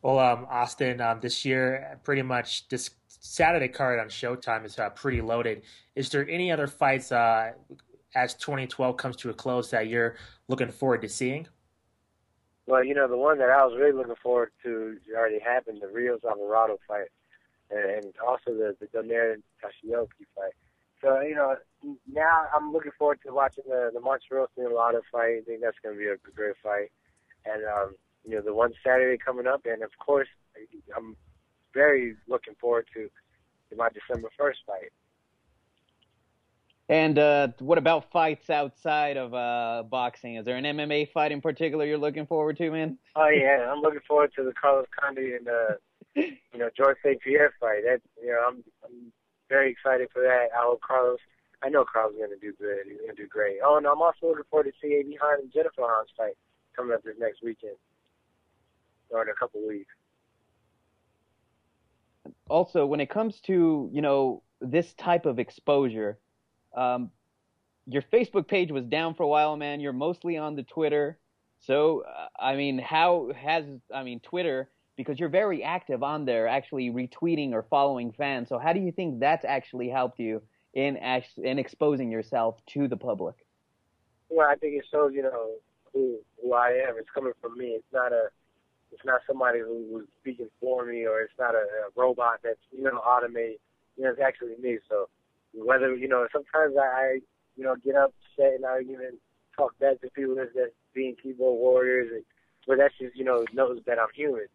Well, Austin, this year, pretty much this Saturday card on Showtime is pretty loaded. Is there any other fights as 2012 comes to a close that you're looking forward to seeing? Well, the one that I was really looking forward to already happened, the Rios Alvarado fight, and also the Donaire Tashioki fight. So, now I'm looking forward to watching the Montreal Alvarado fight. I think that's going to be a great fight. And, the one Saturday coming up, and of course, I'm very looking forward to my December 1st fight. And what about fights outside of boxing? Is there an MMA fight in particular you're looking forward to, man? Oh yeah, I'm looking forward to the Carlos Conde and George St. Pierre fight. That I'm very excited for that. I know Carlos is going to do good. He's going to do great. Oh, and I'm also looking forward to seeing Hahn and Jennifer Hahn's fight coming up this next weekend, or in a couple weeks. Also, when it comes to this type of exposure. Your Facebook page was down for a while, man. You're mostly on the Twitter. So, how has Twitter, because you're very active on there, actually retweeting or following fans. So how do you think that's actually helped you in exposing yourself to the public? Well, I think it shows, who I am. It's coming from me. It's not somebody who's speaking for me, or it's not a robot that's, automated. It's actually me. So, whether, sometimes I get upset and I even talk back to people that's being keyboard warriors, but that's just, knows that I'm human.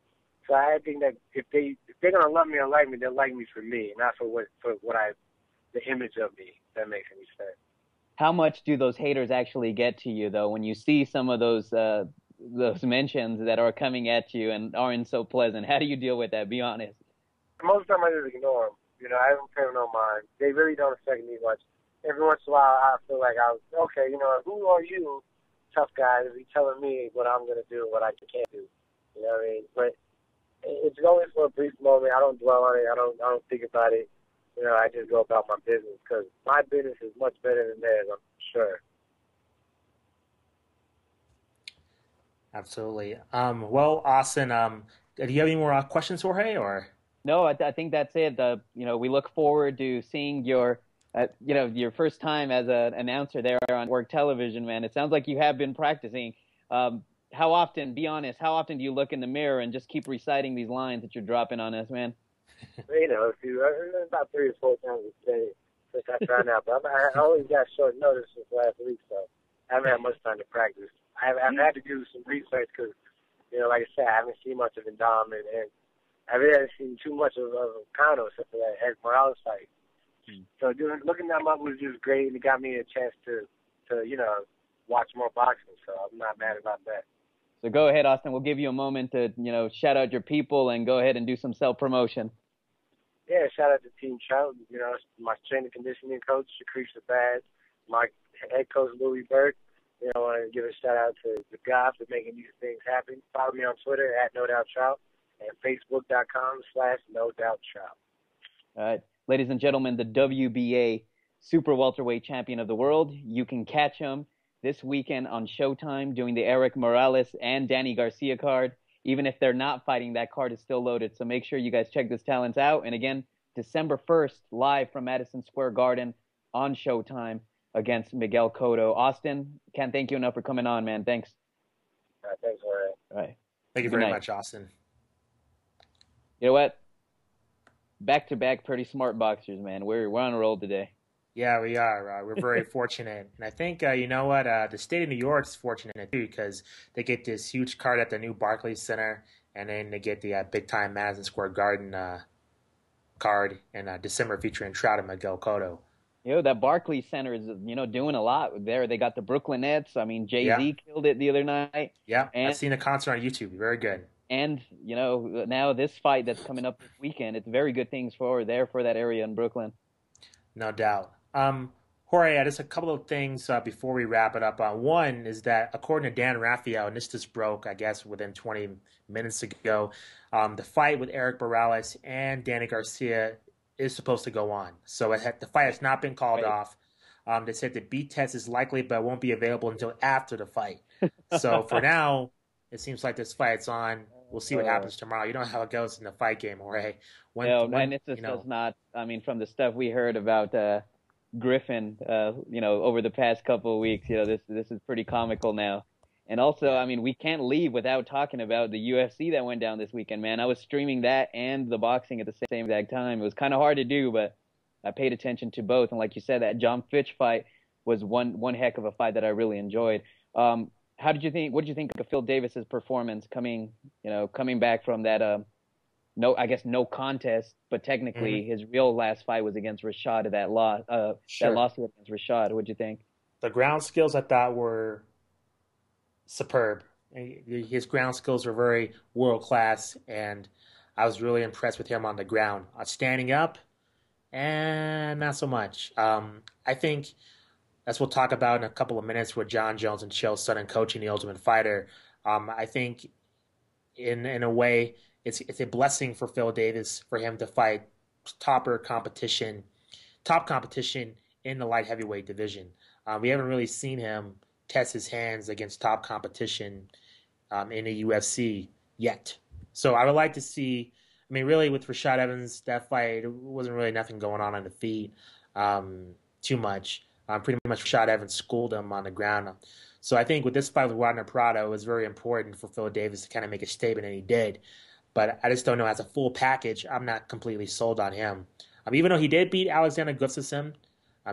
So I think that if they're going to love me or like me, they'll like me for me, not for the image of me, if that makes any sense. How much do those haters actually get to you, though, when you see some of those mentions that are coming at you and aren't so pleasant? How do you deal with that? Be honest. Most of the time I just ignore them. I don't pay them no mind. They really don't affect me much. Every once in a while, I feel like okay, who are you, tough guy, to be telling me what I'm going to do and what I can't do? You know what I mean? But it's only for a brief moment. I don't dwell on it. I don't think about it. I just go about my business, because my business is much better than theirs, I'm sure. Absolutely. Well, Austin, do you have any more questions, Jorge, or? No, I think that's it. We look forward to seeing your first time as an announcer there on Work Television, man. It sounds like you have been practicing. How often, be honest, how often do you look in the mirror and just keep reciting these lines that you're dropping on us, man? About 3 or 4 times a day since I found out. But I always got short notice since last week, so I haven't had much time to practice. I've had to do some research because, like I said, I haven't seen much of Indom, and I really haven't seen too much of Kano except for that Eric Morales fight. So looking them up was just great, and it got me a chance to watch more boxing. So I'm not mad about that. So go ahead, Austin. We'll give you a moment to shout out your people and go ahead and do some self-promotion. Yeah, shout out to Team Trout. My strength and conditioning coach, Shakrish Sabaz, my head coach, Louis Burke. I want to give a shout out to the guy for making these things happen. Follow me on Twitter at NoDoubtTrout and Facebook.com/NoDoubtTrout. All right. Ladies and gentlemen, the WBA Super Welterweight Champion of the World. You can catch him this weekend on Showtime doing the Eric Morales and Danny Garcia card. Even if they're not fighting, that card is still loaded. So make sure you guys check this talent out. And again, December 1st, live from Madison Square Garden on Showtime against Miguel Cotto. Austin, can't thank you enough for coming on, man. Thanks. All right, thanks, Jorge. All right. Thank you very much, Austin. You know what? back-to-back pretty smart boxers, man. We're on a roll today. Yeah, we are. We're very fortunate. And I think, you know what, the state of New York's fortunate too because they get this huge card at the new Barclays Center, and then they get the big-time Madison Square Garden card in December featuring Trout and Miguel Cotto. That Barclays Center is, doing a lot there. They got the Brooklyn Nets. I mean, Jay-Z killed it the other night. Yeah, I've seen the concert on YouTube. Very good. And, now this fight that's coming up this weekend, it's very good things for that area in Brooklyn. No doubt. Jorge, just a couple of things before we wrap it up. One is that according to Dan Raphael, and this just broke, I guess, within 20 minutes ago, the fight with Eric Morales and Danny Garcia is supposed to go on. So the fight has not been called off. They said the beat test is likely, but won't be available until after the fight. So for now, it seems like this fight's on. We'll see what happens tomorrow. You know how it goes in the fight game, Jorge. And it just does not. I mean, from the stuff we heard about Griffin, over the past couple of weeks, this is pretty comical now. And also, I mean, we can't leave without talking about the UFC that went down this weekend, man. I was streaming that and the boxing at the same exact time. It was kind of hard to do, but I paid attention to both. And like you said, that John Fitch fight was one heck of a fight that I really enjoyed. What did you think of Phil Davis's performance coming back from that, no contest, but technically his real last fight was against Rashad, that lawsuit against Rashad. What'd you think? The ground skills I thought were superb. His ground skills were very world class, and I was really impressed with him on the ground. Standing up, and not so much. I think, as we'll talk about in a couple of minutes with John Jones and Chael Sonnen coaching The Ultimate Fighter, I think in a way it's a blessing for Phil Davis for him to fight top competition in the light heavyweight division. We haven't really seen him test his hands against top competition in the UFC yet. So I would like to see, I mean, really with Rashad Evans, that fight, it wasn't really nothing going on the feet too much. Pretty much Rashad Evans schooled him on the ground. So I think with this fight with Wagner Prado, it was very important for Phil Davis to kind of make a statement, and he did. But I just don't know, as a full package, I'm not completely sold on him. Even though he did beat Alexander Gustafsson,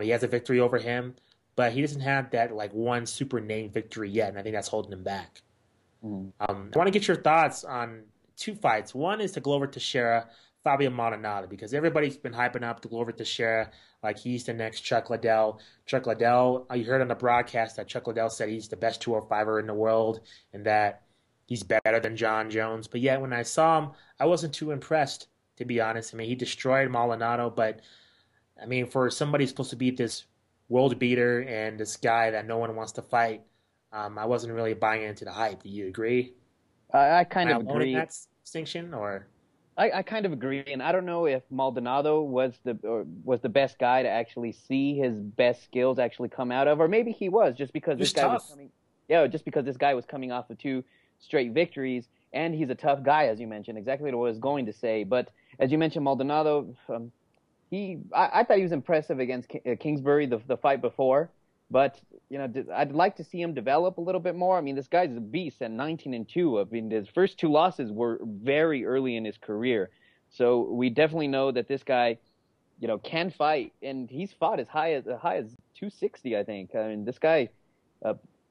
he has a victory over him, but he doesn't have that one super name victory yet, and I think that's holding him back. I want to get your thoughts on two fights. One is the Glover Teixeira, Fabio Maldonado, because everybody's been hyping up the Glover Teixeira like he's the next Chuck Liddell. Chuck Liddell, you heard on the broadcast that Chuck Liddell said he's the best 205er in the world and that he's better than John Jones. But yet when I saw him, I wasn't too impressed, to be honest. He destroyed Maldonado, but for somebody who's supposed to be this world beater and this guy that no one wants to fight, I wasn't really buying into the hype. Do you agree? I kind of agree. That distinction, or I kind of agree, and I don't know if Maldonado was the best guy to actually see his best skills actually come out of, or maybe he was just because this guy was coming off of 2 straight victories, and he's a tough guy, as you mentioned, exactly what I was going to say. But as you mentioned, Maldonado, I thought he was impressive against Kingsbury the fight before, but I'd like to see him develop a little bit more. This guy's a beast at 19-2. His first 2 losses were very early in his career, so we definitely know that this guy, can fight, and he's fought as high as 260, I think. This guy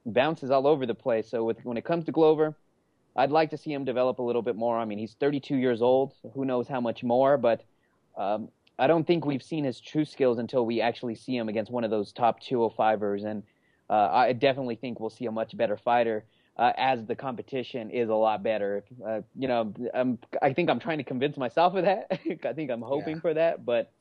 bounces all over the place. So when it comes to Glover, I'd like to see him develop a little bit more. He's 32 years old, so who knows how much more, but I don't think we've seen his true skills until we actually see him against one of those top 205ers, and I definitely think we'll see a much better fighter as the competition is a lot better. I think I'm trying to convince myself of that. I think I'm hoping for that, but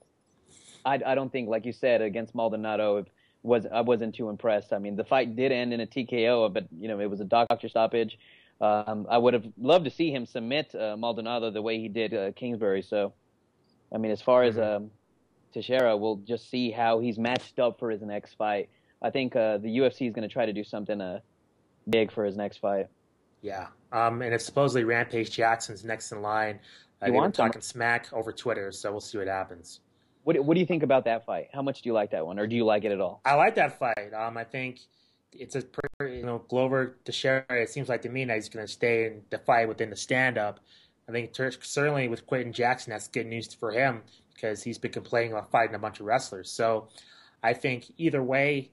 I don't think, like you said, against Maldonado, I wasn't too impressed. The fight did end in a TKO, but it was a doctor stoppage. I would have loved to see him submit Maldonado the way he did Kingsbury. So, as far as Teixeira, we'll just see how he's matched up for his next fight. I think the UFC is going to try to do something big for his next fight. Yeah, and it's supposedly Rampage Jackson's next in line. They've been talking smack over Twitter, so we'll see what happens. What do you think about that fight? How much do you like that one, or do you like it at all? I like that fight. I think it's Glover Teixeira. It seems like to me that he's going to stay in the fight within the stand-up. I think certainly with Quentin Jackson, that's good news for him because he's been complaining about fighting a bunch of wrestlers. So I think either way,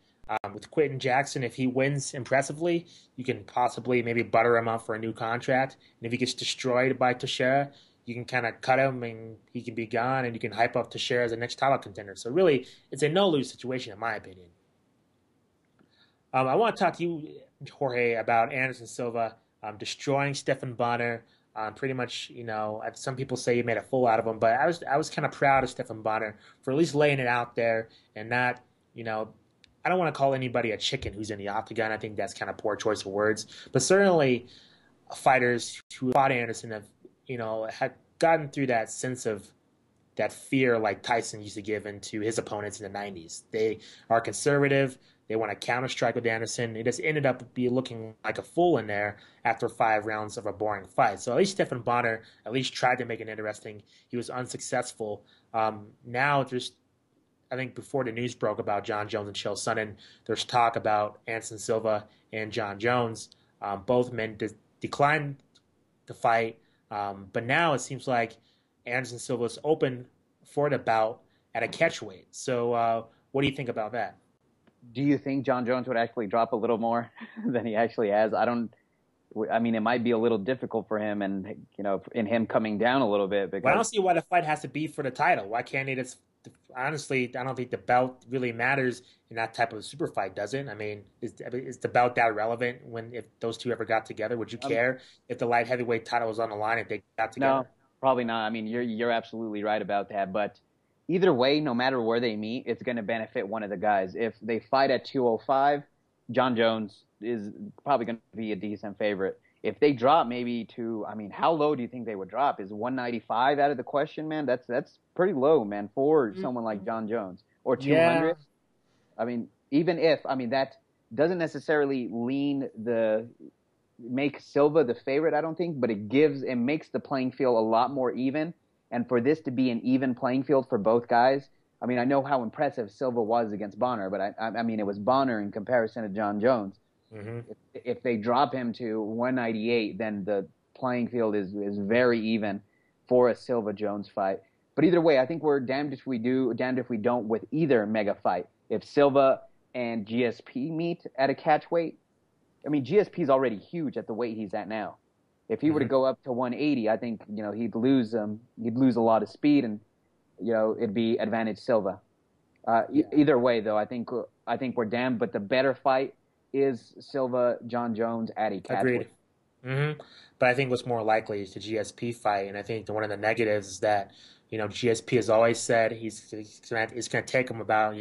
with Quentin Jackson, if he wins impressively, you can possibly maybe butter him up for a new contract. And if he gets destroyed by Teixeira, you can kind of cut him and he can be gone, and you can hype up Teixeira as the next title contender. So really, it's a no-lose situation in my opinion. I want to talk to you, Jorge, about Anderson Silva destroying Stephan Bonner. Pretty much, some people say he made a fool out of him, but I was kind of proud of Stephan Bonner for at least laying it out there and not, I don't want to call anybody a chicken who's in the octagon. I think that's kind of poor choice of words. But certainly, fighters who fought Anderson have, had gotten through that sense of that fear like Tyson used to give into his opponents in the 90s. They are conservative. They want to counter-strike with Anderson. It just ended up looking like a fool in there after 5 rounds of a boring fight. So at least Stephan Bonner at least tried to make it interesting. He was unsuccessful. Now I think before the news broke about John Jones and Chael Sonnen, there's talk about Anderson Silva and John Jones. Both men declined the fight. But now it seems like Anderson Silva is open for the bout at a catchweight. So what do you think about that? Do you think John Jones would actually drop a little more than he actually has? It might be a little difficult for him and, in him coming down a little bit. Because... Well, I don't see why the fight has to be for the title. Why can't it? Honestly, I don't think the belt really matters in that type of super fight, does it? I mean, is the belt that relevant if those two ever got together? Would you care if the light heavyweight title was on the line if they got together? No, probably not. I mean, you're absolutely right about that. But either way, no matter where they meet, it's going to benefit one of the guys. If they fight at 205, John Jones is probably going to be a decent favorite. If they drop maybe to, how low do you think they would drop? Is 195 out of the question, man? That's pretty low, man, for someone like John Jones. Or 200. Yeah. Even if, that doesn't necessarily make Silva the favorite, I don't think, but it makes the playing field a lot more even. And for this to be an even playing field for both guys, I know how impressive Silva was against Bonner, but it was Bonner in comparison to John Jones. Mm-hmm. If they drop him to 198, then the playing field is very even for a Silva-Jones fight. But either way, I think we're damned if we do, damned if we don't with either mega fight. If Silva and GSP meet at a catchweight, GSP's already huge at the weight he's at now. If he were to go up to 180, I think he'd lose a lot of speed, and it'd be advantage Silva. Either way, though, I think we're damned. But the better fight is Silva John Jones at a catchweight. Agreed. Mm-hmm. But I think what's more likely is the GSP fight, and I think one of the negatives is that GSP has always said it's going to take him about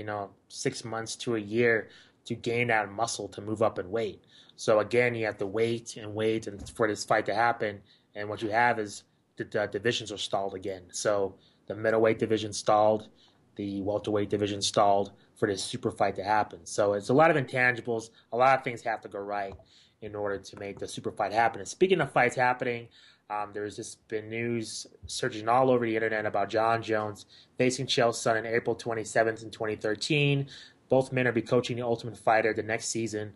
6 months to a year to gain that muscle to move up in weight. So again, you have to wait and for this fight to happen, and what you have is the divisions are stalled again. So the middleweight division stalled, the welterweight division stalled for this super fight to happen. So it's a lot of intangibles. A lot of things have to go right in order to make the super fight happen. And speaking of fights happening, there's just been news surging all over the internet about John Jones facing Chael Sonnen April 27th in 2013. Both men will be coaching the Ultimate Fighter the next season.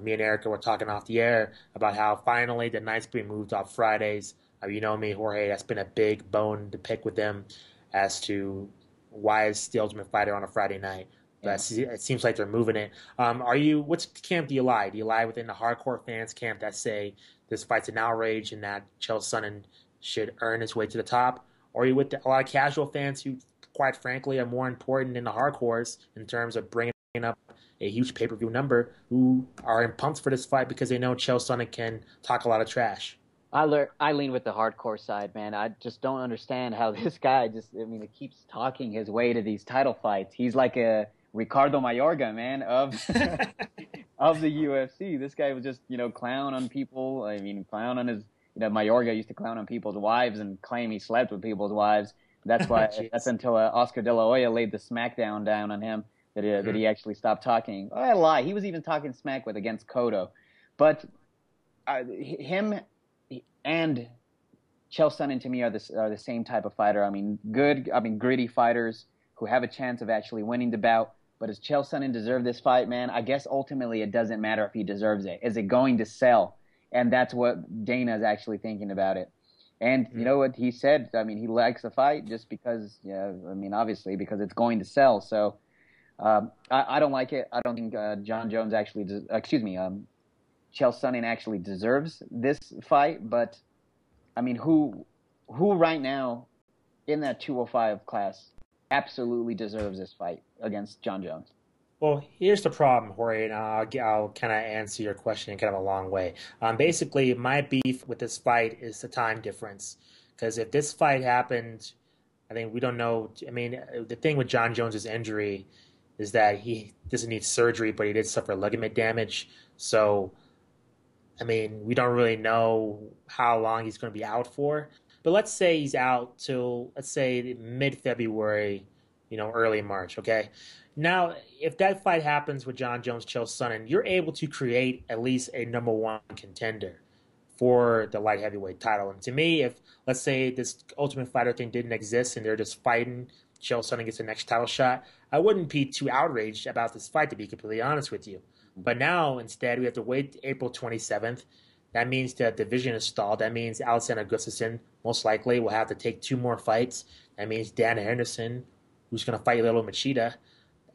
Me and Erica were talking off the air about how finally the nights being moved off Fridays. You know me, Jorge, that's been a big bone to pick with them as to why is the Ultimate Fighter on a Friday night. But it seems like they're moving it. What camp do you lie? Do you lie within the hardcore fans camp that say this fight's an outrage and that Chael Sonnen should earn his way to the top? Or are you with a lot of casual fans who, quite frankly, are more important than the hardcores in terms of bringing up a huge pay-per-view number, who are pumped for this fight because they know Chael Sonnen can talk a lot of trash? I lean with the hardcore side, man. I just don't understand how this guy he keeps talking his way to these title fights. He's like a Ricardo Mayorga, man, of of the UFC. This guy was just, clown on people. Clown on his, Mayorga used to clown on people's wives and claim he slept with people's wives. That's why, that's until Oscar De La Hoya laid the smackdown down on him that he actually stopped talking. Oh, I lie. He was even talking smack against Cotto. But him and Chael Sonnen to me are the same type of fighter. Gritty fighters who have a chance of actually winning the bout. But does Chael Sonnen deserve this fight, man? I guess ultimately it doesn't matter if he deserves it. Is it going to sell? And that's what Dana is actually thinking about it. And you know what he said? I mean, he likes the fight just because, obviously because it's going to sell. So I don't like it. I don't think John Jones actually, Chael Sonnen actually deserves this fight. But I mean, who right now in that 205 class absolutely deserves this fight against John Jones? Well, here's the problem, Jorge, and I'll kind of answer your question in kind of a long way. Basically, my beef with this fight is the time difference. Because if this fight happened, I think we don't know. I mean, the thing with John Jones's injury is that he doesn't need surgery, but he did suffer ligament damage. So, I mean, we don't really know how long he's going to be out for. But let's say he's out till, let's say, mid-February, early March, okay? Now, if that fight happens with John Jones, Chael Sonnen, you're able to create at least a number one contender for the light heavyweight title. And to me, if, let's say, this Ultimate Fighter thing didn't exist and they're just fighting, Chael Sonnen gets the next title shot, I wouldn't be too outraged about this fight, to be completely honest with you. But now, instead, we have to wait April 27th. That means the division is stalled. That means Alexander Gustafsson most likely will have to take 2 more fights. That means Dan Henderson, who's going to fight Little Machida.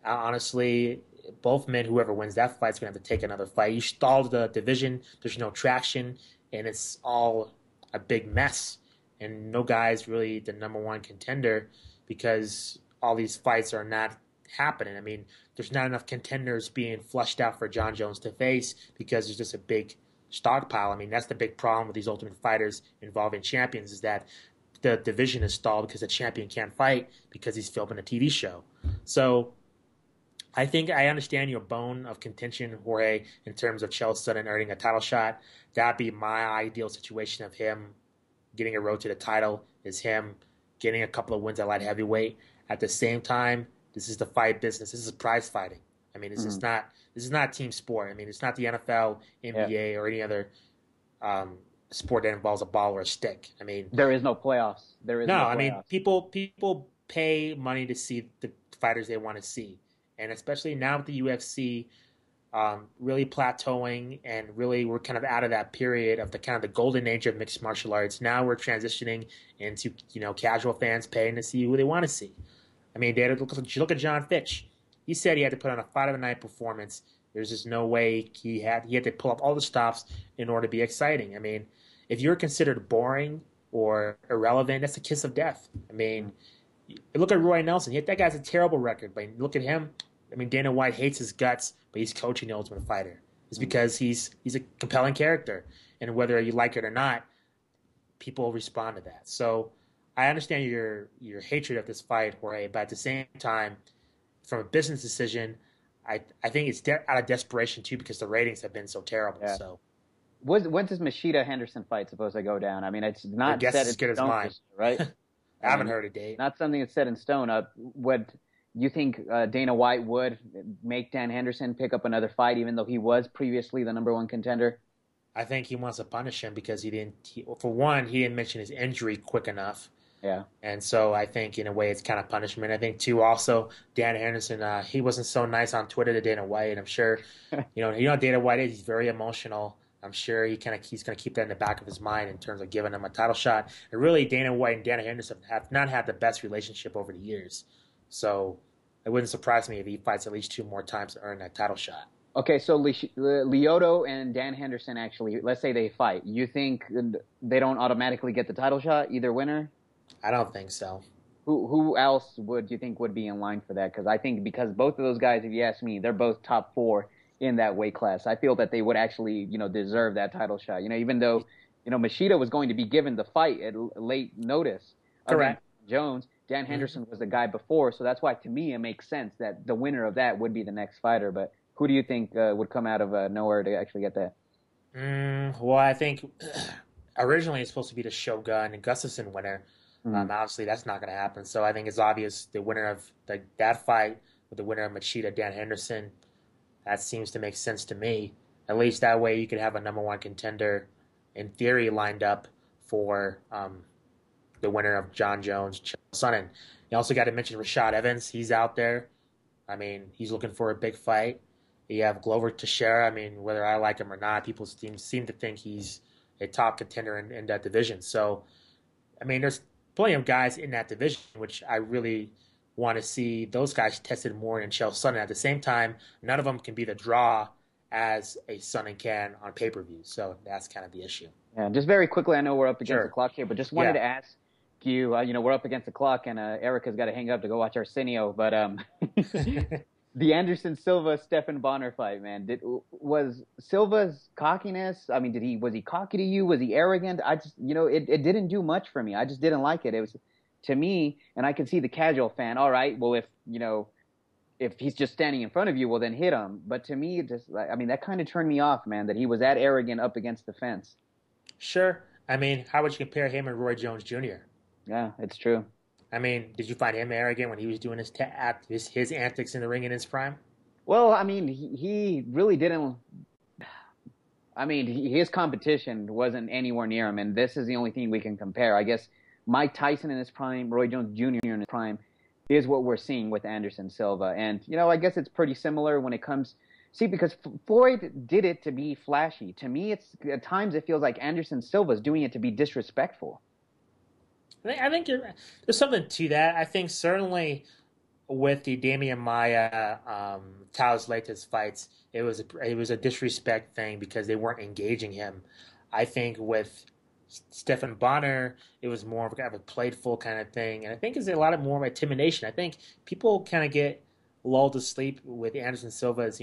Honestly, both men, whoever wins that fight, is going to have to take another fight. You stalled the division. There's no traction, and it's all a big mess. And no guy's really the number one contender because all these fights are not happening. I mean, there's not enough contenders being flushed out for John Jones to face because there's just a big stockpile. I mean, that's the big problem with these Ultimate Fighters involving champions is that the division is stalled because the champion can't fight because he's filming a TV show. So I think I understand your bone of contention, Jorge, in terms of Chael Sonnen earning a title shot. That'd be my ideal situation of him getting a road to the title, is him getting a couple of wins at light heavyweight. At the same time, this is the fight business. This is prize fighting. I mean, this is not team sport. I mean, it's not the NFL, NBA, or any other sport that involves a ball or a stick. I mean, there is no playoffs. I mean, people pay money to see the fighters they want to see. And especially now with the UFC really plateauing and really we're kind of out of that period of the kind of the golden age of mixed martial arts. Now we're transitioning into, casual fans paying to see who they want to see. I mean, look at John Fitch. He said he had to put on a fight of the night performance. There's just no way he had to pull up all the stops in order to be exciting. I mean, if you're considered boring or irrelevant, that's the kiss of death. I mean, look at Roy Nelson. That guy's a terrible record, but look at him. I mean, Dana White hates his guts, but he's coaching the Ultimate Fighter. It's because he's a compelling character, and whether you like it or not, people respond to that. So I understand your hatred of this fight, Jorge, but at the same time, from a business decision, I think it's out of desperation too because the ratings have been so terrible. Yeah. So, when's this Machida Henderson fight supposed to go down? I mean, it's not set as good as mine, right? I haven't heard a date. Not something that's set in stone. What you think Dana White would make Dan Henderson pick up another fight, even though he was previously the number one contender? I think he wants to punish him because he didn't mention his injury quick enough. Yeah. And so I think in a way it's kind of punishment. I think too also Dan Henderson, he wasn't so nice on Twitter to Dana White, and I'm sure you know Dana White is, he's very emotional. I'm sure he's going to keep that in the back of his mind in terms of giving him a title shot. And really Dana White and Dana Henderson have not had the best relationship over the years. So it wouldn't surprise me if he fights at least 2 more times to earn that title shot. Okay, so Lyoto and Dan Henderson actually, let's say they fight. You think they don't automatically get the title shot, either winner? I don't think so. Who else would you think would be in line for that? Because I think because both of those guys, if you ask me, they're both top 4 in that weight class. I feel that they would actually, deserve that title shot. Even though, Machida was going to be given the fight at late notice. Correct. Jones, Dan Henderson was the guy before, so that's why to me it makes sense that the winner of that would be the next fighter. But who do you think would come out of nowhere to actually get that? Well, I think originally it's supposed to be the Shogun and Gustafsson winner. Obviously, that's not going to happen. So I think it's obvious the winner of that fight with the winner of Machida, Dan Henderson, that seems to make sense to me. At least that way you could have a number one contender in theory lined up for the winner of John Jones, Chael Sonnen. You also got to mention Rashad Evans. He's out there. I mean, he's looking for a big fight. You have Glover Teixeira. I mean, whether I like him or not, people seem to think he's a top contender in that division. So I mean, there's plenty of guys in that division, which I really want to see those guys tested more in Chael Sonnen. At the same time, none of them can be the draw as a Sonnen can on pay-per-view. So that's kind of the issue. Yeah, just very quickly, I know we're up against Sure. the clock here, but just wanted to ask you, we're up against the clock, and Erica's got to hang up to go watch Arsenio, but the Anderson Silva-Stephan Bonner fight, man, was Silva's cockiness, I mean, was he cocky to you? Was he arrogant? I just, it didn't do much for me. I just didn't like it. It was, to me, and I can see the casual fan, all right, well, if he's just standing in front of you, well, then hit him. But to me, that kind of turned me off, man, that he was that arrogant up against the fence. Sure. I mean, how would you compare him and Roy Jones Jr.? Yeah, it's true. I mean, did you find him arrogant when he was doing his antics in the ring in his prime? Well, I mean, he really didn't. I mean, his competition wasn't anywhere near him, and this is the only thing we can compare. I guess Mike Tyson in his prime, Roy Jones Jr. in his prime, is what we're seeing with Anderson Silva. And, I guess it's pretty similar when it comes. See, because Floyd did it to be flashy. To me, at times it feels like Anderson Silva's doing it to be disrespectful. I think there's something to that. I think certainly with the Damian Maia, Taos Leites fights, it was a disrespect thing because they weren't engaging him. I think with Stephan Bonner, it was more of a playful kind of thing, and I think it's a lot more of intimidation. I think people kind of get lulled to sleep with Anderson Silva's,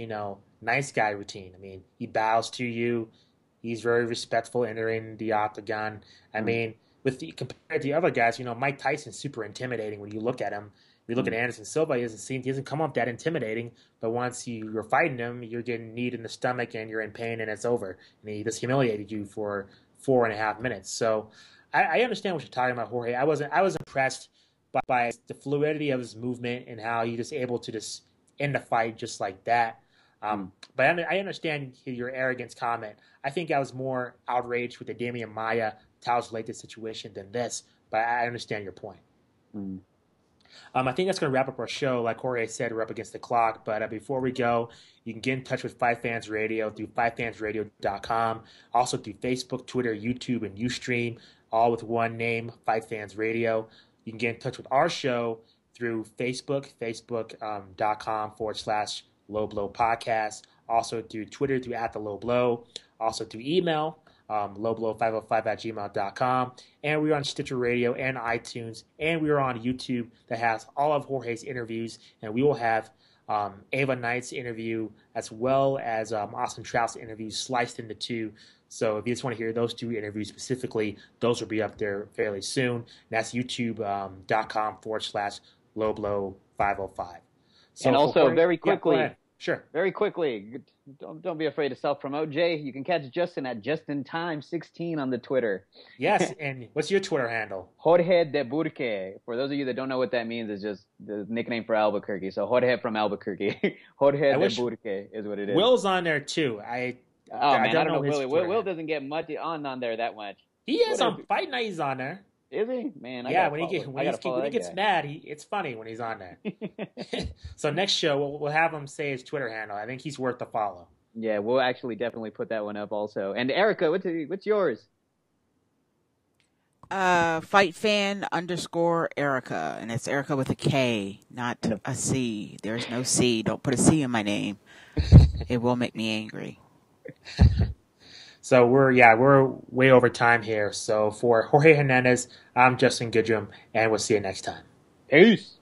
nice guy routine. I mean, he bows to you. He's very respectful entering the octagon. I mean, compared to the other guys, Mike Tyson's super intimidating when you look at him. When you look at Anderson Silva, he doesn't come off that intimidating, but once you're fighting him, you're getting kneed in the stomach and you're in pain and it's over. And he just humiliated you for 4.5 minutes. So I understand what you're talking about, Jorge. I was impressed by the fluidity of his movement and how he just able to just end the fight just like that. But I understand your arrogance comment. I think I was more outraged with the Damian Maia, Taos Leites situation than this, but I understand your point. I think that's going to wrap up our show. Like Jorge said, we're up against the clock. But before we go, you can get in touch with FightFans Radio through FightFansRadio.com. Also through Facebook, Twitter, YouTube, and Ustream, all with one name, FightFans Radio. You can get in touch with our show through Facebook, Facebook.com/Low Blow Podcast. Also through Twitter, through @TheLowBlow. Also through email, lowblow505@gmail.com. And we're on Stitcher Radio and iTunes. And we're on YouTube that has all of Jorge's interviews. And we will have Ava Knight's interview as well as Austin Trout's interviews sliced into two. So if you just want to hear those two interviews specifically, those will be up there fairly soon. And that's youtube.com/lowblow505. So and also, very quickly, yeah, sure. Very quickly, don't be afraid to self-promote. Jay, you can catch Justin at JustinTime16 on the Twitter. Yes, and what's your Twitter handle? Jorge de Burque. For those of you that don't know what that means, it's just the nickname for Albuquerque. So Jorge from Albuquerque. Jorge de Burque is what it is. Will's on there too. I don't know Will doesn't get much on there that much. He is on Fight Night. He's on there. Is he? Man, when he gets mad, it's funny when he's on there. So next show we'll have him say his Twitter handle. I think he's worth the follow. Yeah, we'll actually definitely put that one up also. And Erica, what's yours? FightFan_Erica, and it's Erica with a K, not a C. There's no C. Don't put a C in my name. It will make me angry. So we're way over time here. So for Jorge Hernandez, I'm Justin Goodrum, and we'll see you next time. Peace.